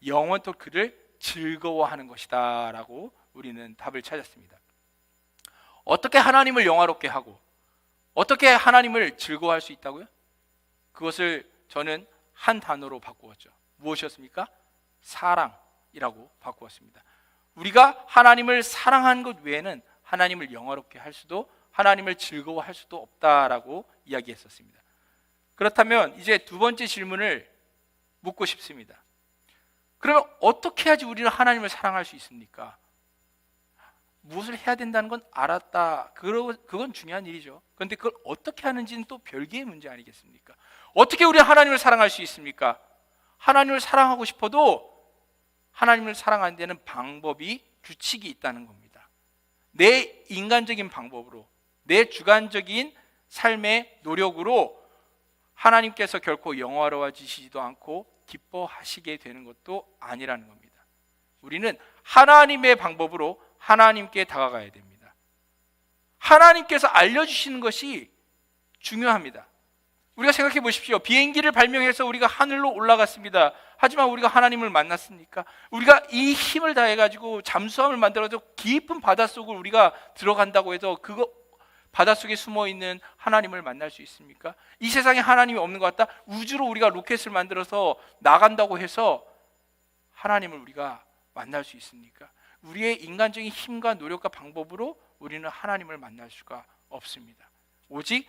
영원토록 그를 즐거워하는 것이다 라고 우리는 답을 찾았습니다. 어떻게 하나님을 영화롭게 하고 어떻게 하나님을 즐거워할 수 있다고요? 그것을 저는 한 단어로 바꾸었죠. 무엇이었습니까? 사랑이라고 바꾸었습니다. 우리가 하나님을 사랑하는 것 외에는 하나님을 영화롭게 할 수도 하나님을 즐거워할 수도 없다라고 이야기했었습니다. 그렇다면 이제 두 번째 질문을 묻고 싶습니다. 그러면 어떻게 해야지 우리는 하나님을 사랑할 수 있습니까? 무엇을 해야 된다는 건 알았다. 그건 중요한 일이죠. 그런데 그걸 어떻게 하는지는 또 별개의 문제 아니겠습니까? 어떻게 우리가 하나님을 사랑할 수 있습니까? 하나님을 사랑하고 싶어도 하나님을 사랑하는 데는 방법이, 규칙이 있다는 겁니다. 내 인간적인 방법으로, 내 주관적인 삶의 노력으로 하나님께서 결코 영화로워지시지도 않고 기뻐하시게 되는 것도 아니라는 겁니다. 우리는 하나님의 방법으로 하나님께 다가가야 됩니다. 하나님께서 알려주시는 것이 중요합니다. 우리가 생각해 보십시오. 비행기를 발명해서 우리가 하늘로 올라갔습니다. 하지만 우리가 하나님을 만났습니까? 우리가 이 힘을 다해가지고 잠수함을 만들어서 깊은 바닷속을 우리가 들어간다고 해서 그거 바닷속에 숨어있는 하나님을 만날 수 있습니까? 이 세상에 하나님이 없는 것 같다? 우주로 우리가 로켓을 만들어서 나간다고 해서 하나님을 우리가 만날 수 있습니까? 우리의 인간적인 힘과 노력과 방법으로 우리는 하나님을 만날 수가 없습니다. 오직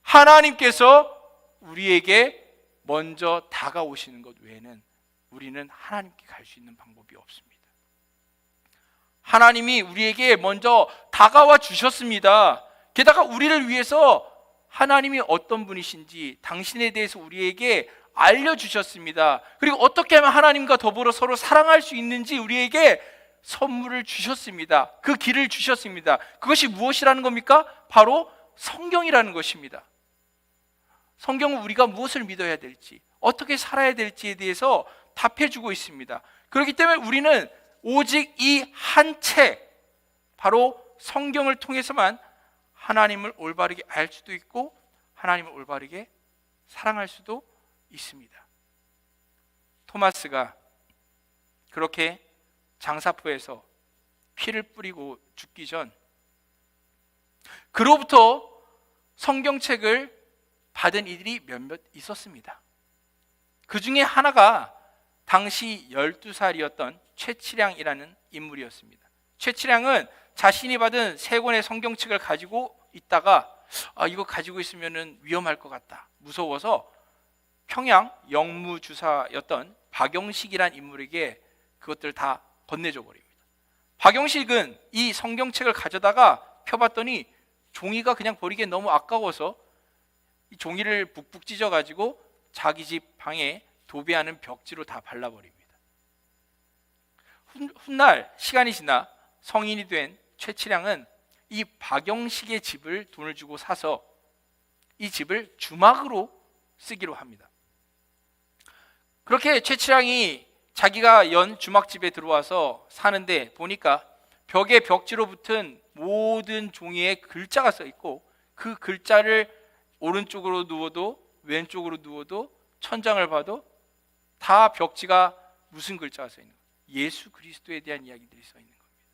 하나님께서 우리에게 먼저 다가오시는 것 외에는 우리는 하나님께 갈 수 있는 방법이 없습니다. 하나님이 우리에게 먼저 다가와 주셨습니다. 게다가 우리를 위해서 하나님이 어떤 분이신지 당신에 대해서 우리에게 알려주셨습니다. 그리고 어떻게 하면 하나님과 더불어 서로 사랑할 수 있는지 우리에게 선물을 주셨습니다. 그 길을 주셨습니다. 그것이 무엇이라는 겁니까? 바로 성경이라는 것입니다. 성경은 우리가 무엇을 믿어야 될지, 어떻게 살아야 될지에 대해서 답해주고 있습니다. 그렇기 때문에 우리는 오직 이 한 책, 바로 성경을 통해서만 하나님을 올바르게 알 수도 있고 하나님을 올바르게 사랑할 수도 있습니다. 토마스가 그렇게 장사포에서 피를 뿌리고 죽기 전 그로부터 성경책을 받은 이들이 몇몇 있었습니다. 그 중에 하나가 당시 12살이었던 최치량이라는 인물이었습니다. 최치량은 자신이 받은 3권의 성경책을 가지고 있다가 이거 가지고 있으면 위험할 것 같다, 무서워서 평양 영무주사였던 박영식이라는 인물에게 그것들을 다 건네줘 버립니다. 박영식은 이 성경책을 가져다가 펴봤더니 종이가 그냥 버리기에 너무 아까워서 이 종이를 북북 찢어가지고 자기 집 방에 도배하는 벽지로 다 발라버립니다. 훗날 시간이 지나 성인이 된 최치량은 이 박영식의 집을 돈을 주고 사서 이 집을 주막으로 쓰기로 합니다. 그렇게 최치량이 자기가 연 주막집에 들어와서 사는데 보니까 벽에 벽지로 붙은 모든 종이에 글자가 써 있고, 그 글자를 오른쪽으로 누워도 왼쪽으로 누워도 천장을 봐도 다 벽지가 무슨 글자가 써 있는 거예요? 예수 그리스도에 대한 이야기들이 써 있는 겁니다.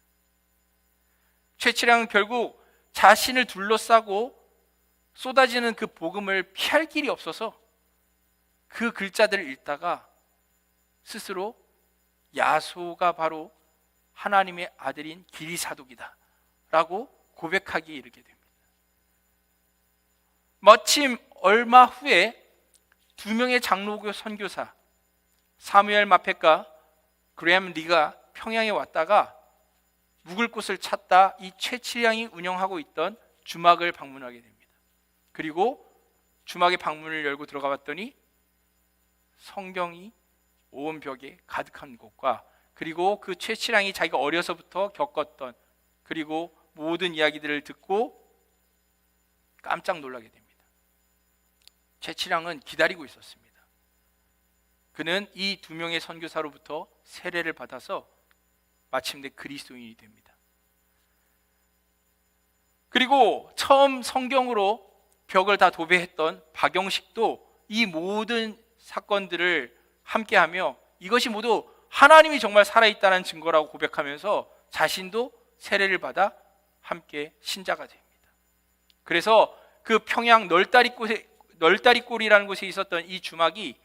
최치량은 결국 자신을 둘러싸고 쏟아지는 그 복음을 피할 길이 없어서 그 글자들을 읽다가 스스로 야소가 바로 하나님의 아들인 기리사독이다 라고 고백하기에 이르게 됩니다. 마침 얼마 후에 두 명의 장로교 선교사 사무엘 마펫과 그레엄 리가 평양에 왔다가 묵을 곳을 찾다 이 최치량이 운영하고 있던 주막을 방문하게 됩니다. 그리고 주막의 방문을 열고 들어가 봤더니 성경이 온 벽에 가득한 곳과, 그리고 그 최치량이 자기가 어려서부터 겪었던 그리고 모든 이야기들을 듣고 깜짝 놀라게 됩니다. 최치량은 기다리고 있었습니다. 그는 이 두 명의 선교사로부터 세례를 받아서 마침내 그리스도인이 됩니다. 그리고 처음 성경으로 벽을 다 도배했던 박영식도 이 모든 사건들을 함께하며 이것이 모두 하나님이 정말 살아있다는 증거라고 고백하면서 자신도 세례를 받아 함께 신자가 됩니다. 그래서 그 평양 널다리골이라는 곳에 있었던 이 주막이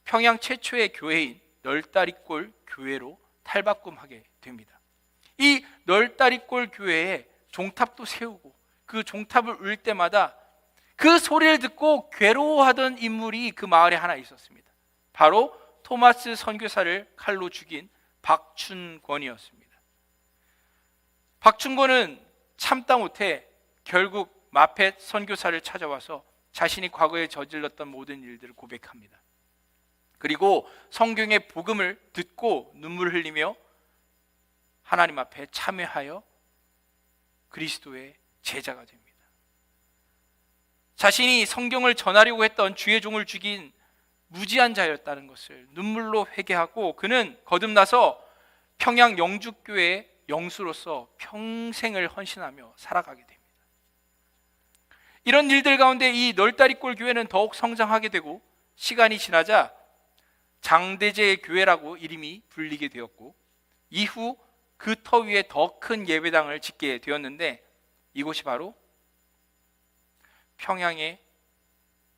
평양 최초의 교회인 널다리골 교회로 탈바꿈하게 됩니다. 이 널다리골 교회에 종탑도 세우고 그 종탑을 울 때마다 그 소리를 듣고 괴로워하던 인물이 그 마을에 하나 있었습니다. 바로 토마스 선교사를 칼로 죽인 박춘권이었습니다. 박춘권은 참다 못해 결국 마펫 선교사를 찾아와서 자신이 과거에 저질렀던 모든 일들을 고백합니다. 그리고 성경의 복음을 듣고 눈물을 흘리며 하나님 앞에 참회하여 그리스도의 제자가 됩니다. 자신이 성경을 전하려고 했던 주의 종을 죽인 무지한 자였다는 것을 눈물로 회개하고 그는 거듭나서 평양 영주교회의 영수로서 평생을 헌신하며 살아가게 됩니다. 이런 일들 가운데 이 널다리골 교회는 더욱 성장하게 되고 시간이 지나자 장대제 교회라고 이름이 불리게 되었고 이후 그 터 위에 더 큰 예배당을 짓게 되었는데 이곳이 바로 평양의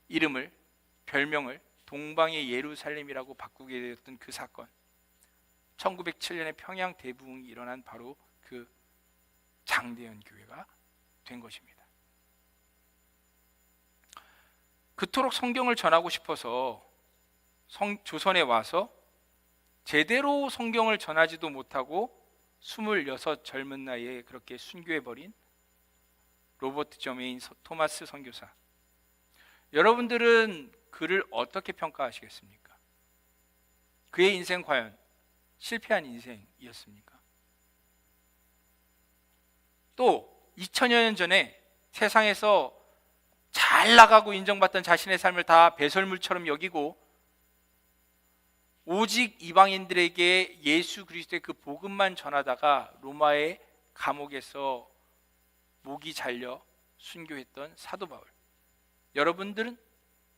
이름을 별명을 동방의 예루살렘이라고 바꾸게 되었던 그 사건, 1907년에 평양 대부흥이 일어난 바로 그 장대현 교회가 된 것입니다. 그토록 성경을 전하고 싶어서 조선에 와서 제대로 성경을 전하지도 못하고 26 젊은 나이에 그렇게 순교해버린 로버트 저메인 토마스 선교사, 여러분들은 그를 어떻게 평가하시겠습니까? 그의 인생 과연 실패한 인생이었습니까? 또 2000여 년 전에 세상에서 잘 나가고 인정받던 자신의 삶을 다 배설물처럼 여기고 오직 이방인들에게 예수 그리스도의 그 복음만 전하다가 로마의 감옥에서 목이 잘려 순교했던 사도 바울, 여러분들은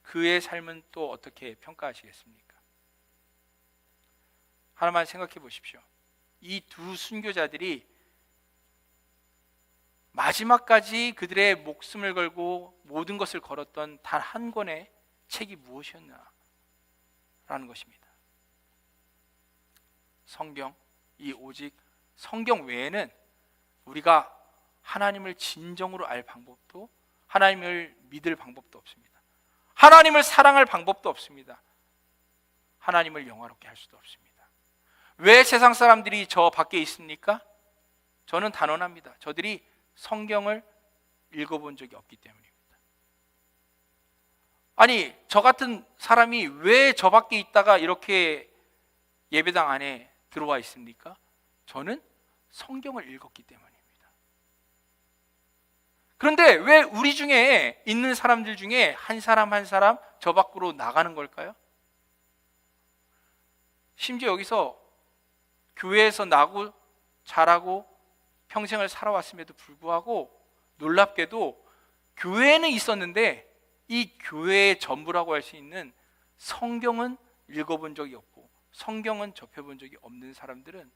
그의 삶은 또 어떻게 평가하시겠습니까? 하나만 생각해 보십시오. 이 두 순교자들이 마지막까지 그들의 목숨을 걸고 모든 것을 걸었던 단 한 권의 책이 무엇이었나라는 것입니다. 성경, 이 오직 성경 외에는 우리가 하나님을 진정으로 알 방법도, 하나님을 믿을 방법도 없습니다. 하나님을 사랑할 방법도 없습니다. 하나님을 영화롭게 할 수도 없습니다. 왜 세상 사람들이 저 밖에 있습니까? 저는 단언합니다. 저들이 성경을 읽어본 적이 없기 때문입니다. 아니, 저 같은 사람이 왜 저 밖에 있다가 이렇게 예배당 안에 들어와 있습니까? 저는 성경을 읽었기 때문입니다. 그런데 왜 우리 중에 있는 사람들 중에 한 사람 한 사람 저 밖으로 나가는 걸까요? 심지어 여기서 교회에서 나고 자라고 평생을 살아왔음에도 불구하고 놀랍게도 교회는 있었는데 이 교회의 전부라고 할 수 있는 성경은 읽어본 적이 없고 성경은 접해본 적이 없는 사람들은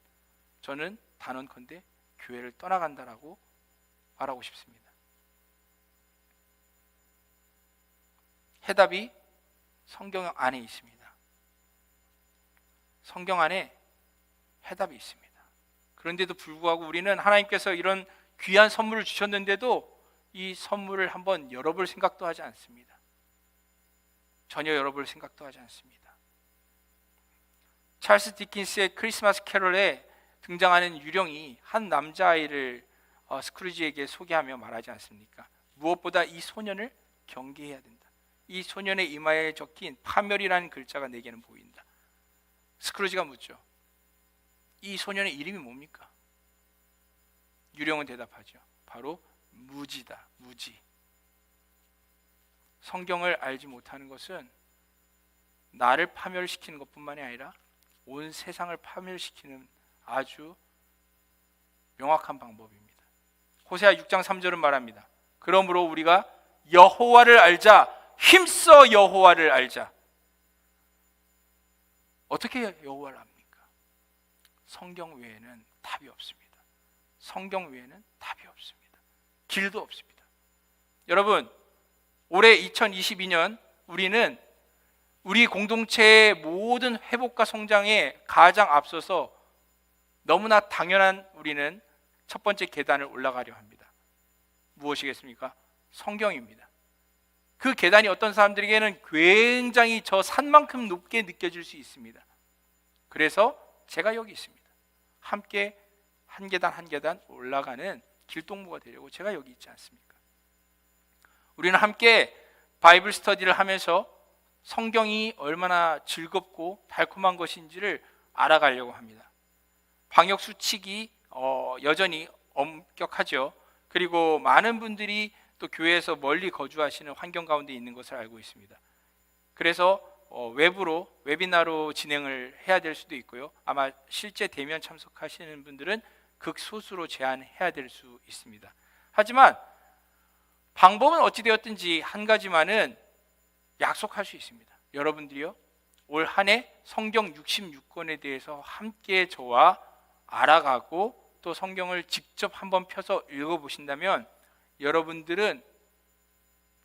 저는 단언컨대 교회를 떠나간다라고 말하고 싶습니다. 해답이 성경 안에 있습니다. 성경 안에 해답이 있습니다. 그런데도 불구하고 우리는 하나님께서 이런 귀한 선물을 주셨는데도 이 선물을 한번 열어볼 생각도 하지 않습니다. 전혀 열어볼 생각도 하지 않습니다. 찰스 디킨스의 크리스마스 캐럴에 등장하는 유령이 한 남자아이를 스크루지에게 소개하며 말하지 않습니까? 무엇보다 이 소년을 경계해야 된다. 이 소년의 이마에 적힌 파멸이라는 글자가 내게는 보인다. 스크루지가 묻죠. 이 소년의 이름이 뭡니까? 유령은 대답하죠. 바로 무지다. 무지. 성경을 알지 못하는 것은 나를 파멸시키는 것뿐만이 아니라 온 세상을 파멸시키는 아주 명확한 방법입니다. 호세아 6장 3절은 말합니다. 그러므로 우리가 여호와를 알자. 힘써 여호와를 알자. 어떻게 여호와를 압니까? 성경 외에는 답이 없습니다. 성경 외에는 답이 없습니다. 길도 없습니다. 여러분, 올해 2022년 우리는 우리 공동체의 모든 회복과 성장에 가장 앞서서 너무나 당연한 우리는 첫 번째 계단을 올라가려 합니다. 무엇이겠습니까? 성경입니다. 그 계단이 어떤 사람들에게는 굉장히 저 산만큼 높게 느껴질 수 있습니다. 그래서 제가 여기 있습니다. 함께 한 계단 한 계단 올라가는 길동무가 되려고 제가 여기 있지 않습니까? 우리는 함께 바이블 스터디를 하면서 성경이 얼마나 즐겁고 달콤한 것인지를 알아가려고 합니다. 방역 수칙이 여전히 엄격하죠. 그리고 많은 분들이 또 교회에서 멀리 거주하시는 환경 가운데 있는 것을 알고 있습니다. 그래서 외부로 웨비나로 진행을 해야 될 수도 있고요. 아마 실제 대면 참석하시는 분들은 극소수로 제한해야 될 수 있습니다. 하지만 방법은 어찌되었든지 한 가지만은 약속할 수 있습니다. 여러분들이요, 올 한 해 성경 66권에 대해서 함께 저와 알아가고 또 성경을 직접 한번 펴서 읽어보신다면 여러분들은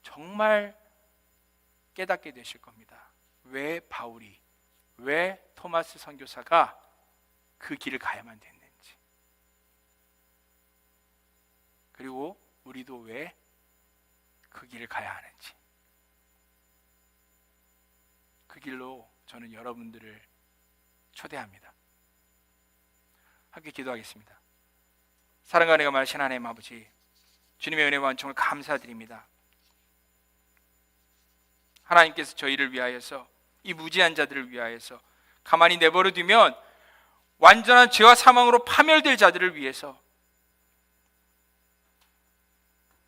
정말 깨닫게 되실 겁니다. 왜 바울이, 왜 토마스 선교사가 그 길을 가야만 됐는지, 그리고 우리도 왜 그 길을 가야 하는지. 그 길로 저는 여러분들을 초대합니다. 함께 기도하겠습니다. 사랑과 은혜가 많으신 하나님 아버지, 주님의 은혜와 은총을 감사드립니다. 하나님께서 저희를 위하여서, 이 무지한 자들을 위하여서, 가만히 내버려 두면 완전한 죄와 사망으로 파멸될 자들을 위해서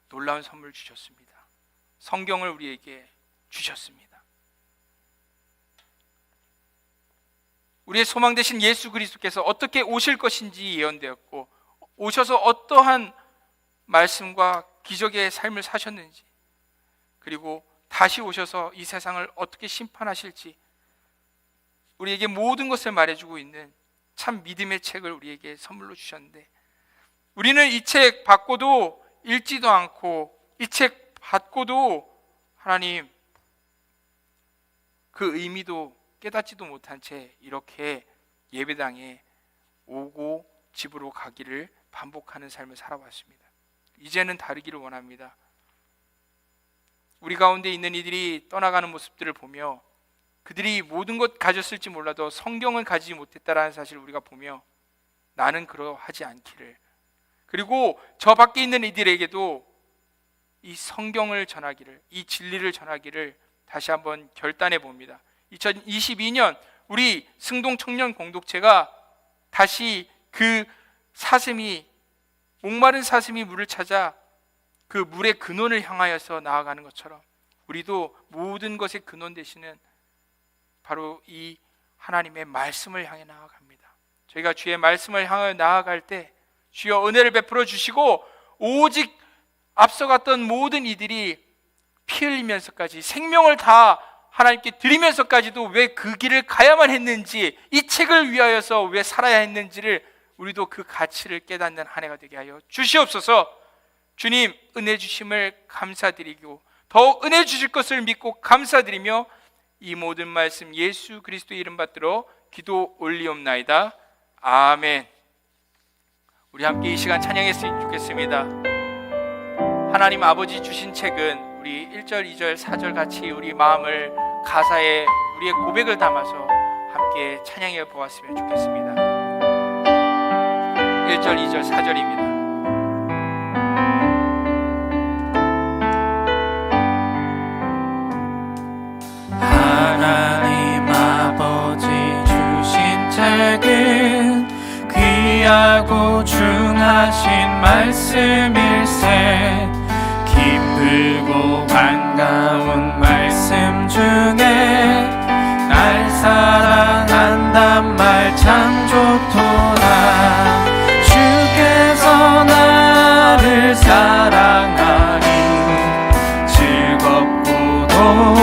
놀라운 선물 주셨습니다. 성경을 우리에게 주셨습니다. 우리의 소망 되신 예수 그리스도께서 어떻게 오실 것인지 예언되었고, 오셔서 어떠한 말씀과 기적의 삶을 사셨는지, 그리고 다시 오셔서 이 세상을 어떻게 심판하실지 우리에게 모든 것을 말해주고 있는 참 믿음의 책을 우리에게 선물로 주셨는데, 우리는 이 책 받고도 읽지도 않고, 이 책 받고도 하나님 그 의미도 깨닫지도 못한 채 이렇게 예배당에 오고 집으로 가기를 반복하는 삶을 살아왔습니다. 이제는 다르기를 원합니다. 우리 가운데 있는 이들이 떠나가는 모습들을 보며 그들이 모든 것 가졌을지 몰라도 성경을 가지지 못했다라는 사실을 우리가 보며 나는 그러하지 않기를, 그리고 저 밖에 있는 이들에게도 이 성경을 전하기를, 이 진리를 전하기를 다시 한번 결단해 봅니다. 2022년 우리 승동 청년 공동체가 다시 그 사슴이, 목마른 사슴이 물을 찾아 그 물의 근원을 향하여서 나아가는 것처럼 우리도 모든 것의 근원 되시는 바로 이 하나님의 말씀을 향해 나아갑니다. 저희가 주의 말씀을 향하여 나아갈 때 주여 은혜를 베풀어 주시고 오직 앞서갔던 모든 이들이 피 흘리면서까지 생명을 다 하나님께 드리면서까지도 왜 그 길을 가야만 했는지, 이 책을 위하여서 왜 살아야 했는지를 우리도 그 가치를 깨닫는 한 해가 되게 하여 주시옵소서. 주님 은혜 주심을 감사드리고 더욱 은혜 주실 것을 믿고 감사드리며 이 모든 말씀 예수 그리스도의 이름 받들어 기도 올리옵나이다. 아멘. 우리 함께 이 시간 찬양했으면 좋겠습니다. 하나님 아버지 주신 책은 우리 1절, 2절, 4절 같이 우리 마음을 가사에 우리의 고백을 담아서 함께 찬양해 보았으면 좋겠습니다. 1절, 2절, 4절입니다. 하나님 아버지 주신 책은 귀하고 중하신 말씀일세. 기쁘고 반가운 말씀 중에 날 사랑한단 말 참 좋도다. 주께서 나를 사랑하니 즐겁고도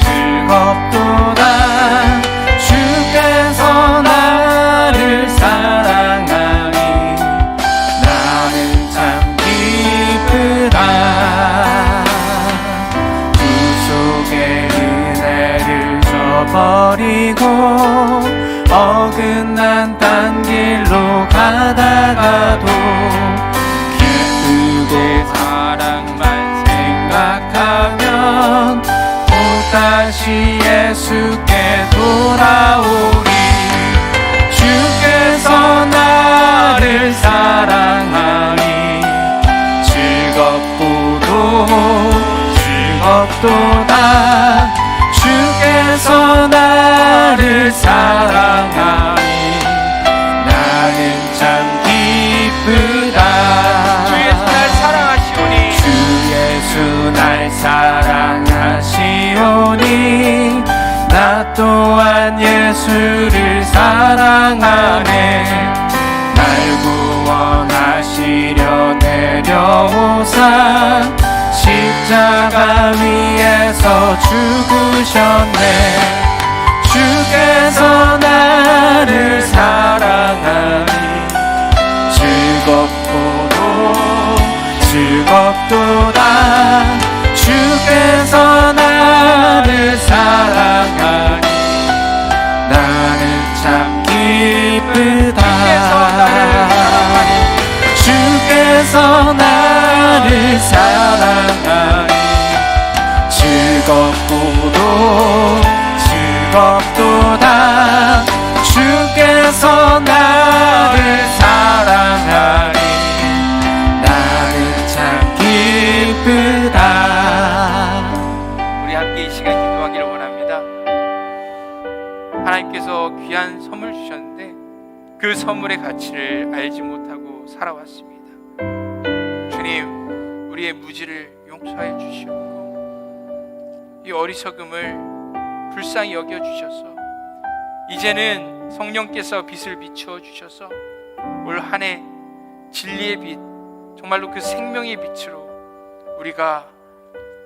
즐겁도다. 주께서 나를 사랑하니 나는 참 기쁘다. 구속의 은혜를 저버리고 어긋난 딴 길로 가다가도 기쁘고 사랑만 생각하면 또다시 예수께 돌아오리. 주께서 나를 사랑하니 즐겁고도 즐겁도다. 주께서 나를 사랑하니 나는 참 기쁘다. 주 예수 날 사랑하시오니 주 예수 날 사랑하시오니 나 또한 예수를 사랑하네. 날 구원하시려 내려오사 십자가 위에서 죽으셨네. 주께서 나를 사랑하니 즐겁고도 즐겁도다. 주께서 나를 사랑하니 나는 참 기쁘다. 주께서 나를 사랑하니 즐겁고도 즐겁도다. 주께서 나를 사랑하니 나는 참 기쁘다. 우리 함께 이 시간 기도하기를 원합니다. 하나님께서 귀한 선물 주셨는데 그 선물의 가치를 알지 못하고 살아왔습니다. 주님 우리의 무지를 용서해 주시옵고 이 어리석음을 불쌍히 여겨주셔서 이제는 성령께서 빛을 비추어 주셔서 올 한 해 진리의 빛, 정말로 그 생명의 빛으로 우리가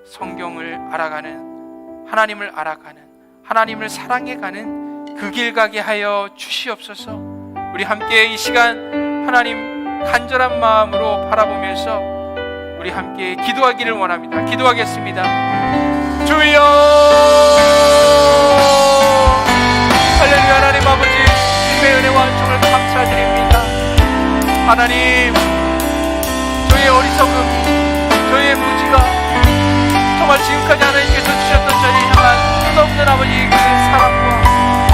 성경을 알아가는, 하나님을 알아가는, 하나님을 사랑해가는 그 길 가게 하여 주시옵소서. 우리 함께 이 시간 하나님 간절한 마음으로 바라보면서 우리 함께 기도하기를 원합니다. 기도하겠습니다. 주여 할렐루야. 하나님 아버지 주님의 은혜와 은총을 감사드립니다. 하나님 저희의 어리석음, 저희의 무지가 정말 지금까지 하나님께서 주셨던 저희를 향한 끝없는 아버지 그 사랑과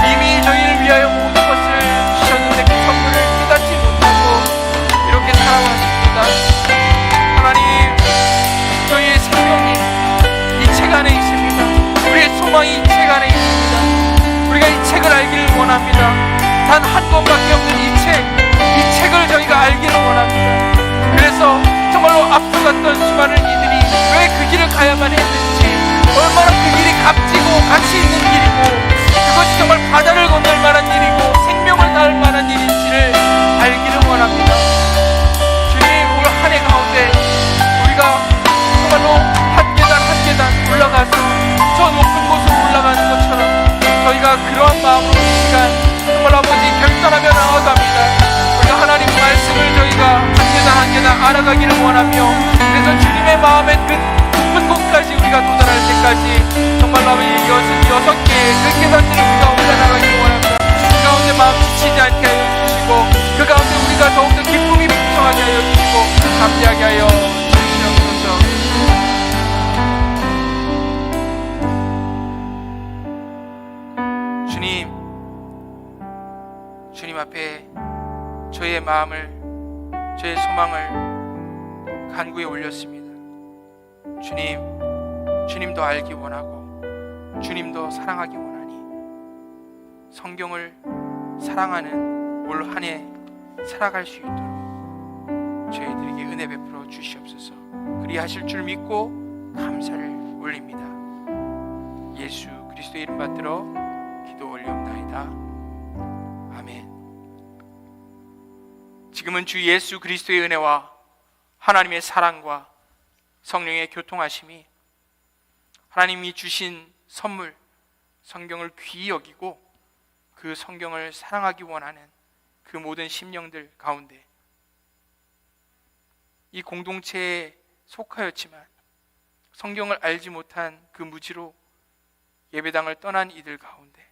이미 저희를 위하여 모든 것을 주셨는데 그 선물을 깨닫지 못하고 이렇게 살아왔습니다. 하나님 저희의 생명이 이 책 안에 있습니다. 우리의 소망이 이 책 안에 있습니다. 우리가 이 책을 알기를 원합니다. 단 한 권밖에 없는 이 책을 저희가 알기를 원합니다. 그래서 정말로 앞서갔던 수많은 이들이 왜 그 길을 가야만 했는지, 얼마나 그 길이 값지고 가치 있는 길이고 그것이 정말 바다를 건널 만한 일이고 생명을 다할 만한 일인지를 알기를 원합니다. 주님, 올 한 해 가운데 우리가 정말로 한 계단 한 계단 올라가서 저 높은 곳으로 올라가는 것처럼 저희가 그러한 마음으로 이 시간 정말 아버지 결단하며 나아갑니다. 우리가 하나님 말씀을 저희가 한 계단 한 계단 알아가기를 원하며, 그래서 주님의 마음의 그 높은 곳까지 우리가 도달할 때까지 정말로 아버지 6개의 그 계단들을 우리가 올라나가기를 원합니다. 그 가운데 마음 지치지 않게 하여 주시고, 그 가운데 우리가 더욱더 기쁨이 풍성하게 하여 주시고 감사하게 하여 주시옵소서. 주님 앞에 저의 마음을, 저의 소망을 간구에 올렸습니다. 주님도 알기 원하고 주님도 사랑하기 원하니 성경을 사랑하는 올 한 해 살아갈 수 있도록 저희들에게 은혜 베풀어 주시옵소서. 그리하실 줄 믿고 감사를 올립니다. 예수 그리스도의 이름 받들어 기도 올리옵나이다. 아멘. 지금은 주 예수 그리스도의 은혜와 하나님의 사랑과 성령의 교통하심이, 하나님이 주신 선물 성경을 귀히 여기고 그 성경을 사랑하기 원하는 그 모든 심령들 가운데, 이 공동체에 속하였지만 성경을 알지 못한 그 무지로 예배당을 떠난 이들 가운데,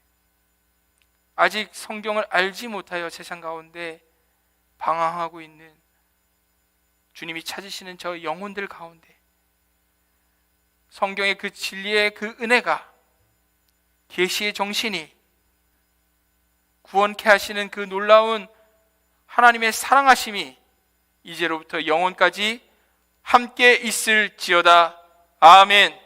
아직 성경을 알지 못하여 세상 가운데 방황하고 있는 주님이 찾으시는 저 영혼들 가운데 성경의 그 진리의 그 은혜가, 계시의 정신이, 구원케 하시는 그 놀라운 하나님의 사랑하심이 이제로부터 영원까지 함께 있을지어다. 아멘.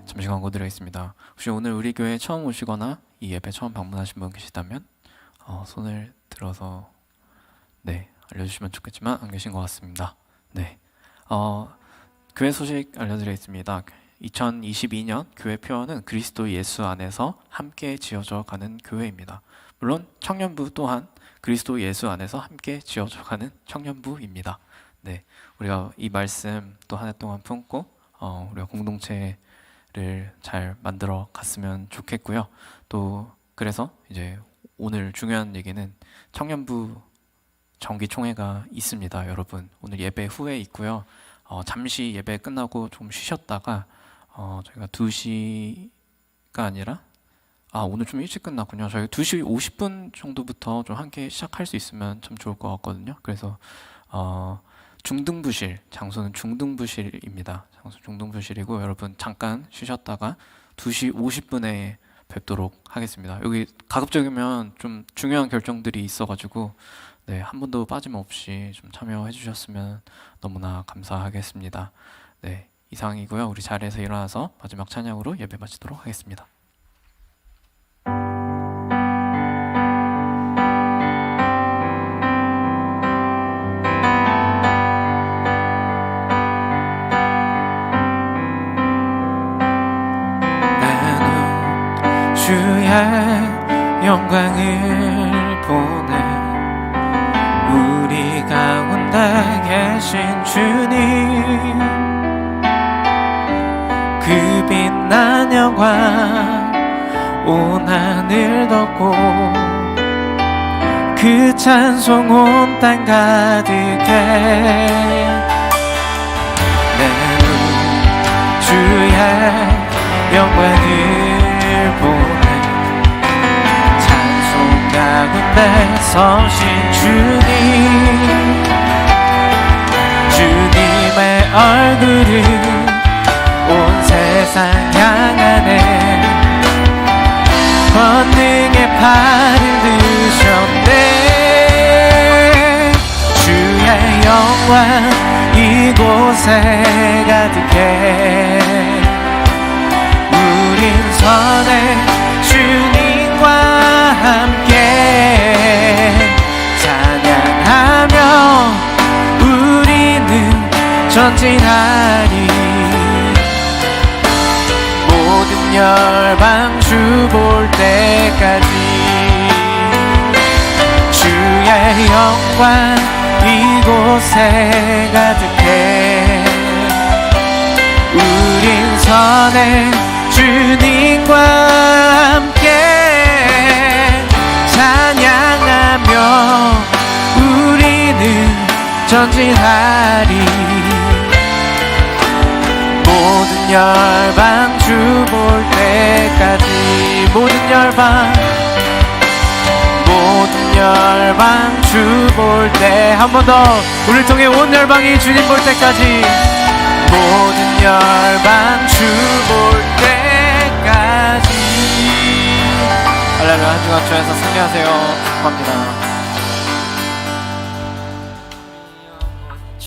잠시 광고 드리겠습니다. 혹시 오늘 우리 교회 처음 오시거나 이 예배 처음 방문하신 분 계시다면 손을 들어서 알려주시면 좋겠지만 안 계신 것 같습니다. 교회 소식 알려드리겠습니다. 2022년 교회 표어는 그리스도 예수 안에서 함께 지어져 가는 교회입니다. 물론 청년부 또한 그리스도 예수 안에서 함께 지어져 가는 청년부입니다. 우리가 이 말씀 또 한 해 동안 품고 우리가 공동체를 잘 만들어 갔으면 좋겠고요. 또 그래서 이제 오늘 중요한 얘기는 청년부 정기총회가 있습니다. 여러분, 오늘 예배 후에 있고요. 잠시 예배 끝나고 좀 쉬셨다가 저희가 2시가 아니라 오늘 좀 일찍 끝났군요. 저희 2시 50분 정도부터 좀 함께 시작할 수 있으면 참 좋을 것 같거든요. 그래서 중등부실, 장소는 중등부실입니다. 장소 중등부실이고, 여러분 잠깐 쉬셨다가 2시 50분에 뵙도록 하겠습니다. 여기 가급적이면 좀 중요한 결정들이 있어가지고 한 분도 빠짐없이 좀 참여해 주셨으면 너무나 감사하겠습니다. 이상이고요. 우리 자리에서 일어나서 마지막 찬양으로 예배 마치도록 하겠습니다. 주의 영광을 보내 우리 가운데 계신 주님, 그 빛난 영광 온 하늘 덮고 그 찬송 온 땅 가득해. 내 눈 주의 영광을 보내 찬송 가운데 서신 주님, 주님의 얼굴을 온 세상 향해 안에 권능의 팔을 드셨네. 주의 영광 이곳에 가득해. 우린 선해 주님과 함께 찬양하며 우리는 전진하리. 모든 열방 주 볼 때까지 주의 영광 이곳에 가득해. 우린 선해 주님과 함께 찬양하며 우리는 전진하리. 모든 열방 주 볼 때까지 모든 열방 주 볼 때 한 번 더 우리를 통해 온 열방이 주님 볼 때까지 모든 열방 주 볼 때까지. 할렐루야. 한 주간 주에서 승리하세요. 축복합니다.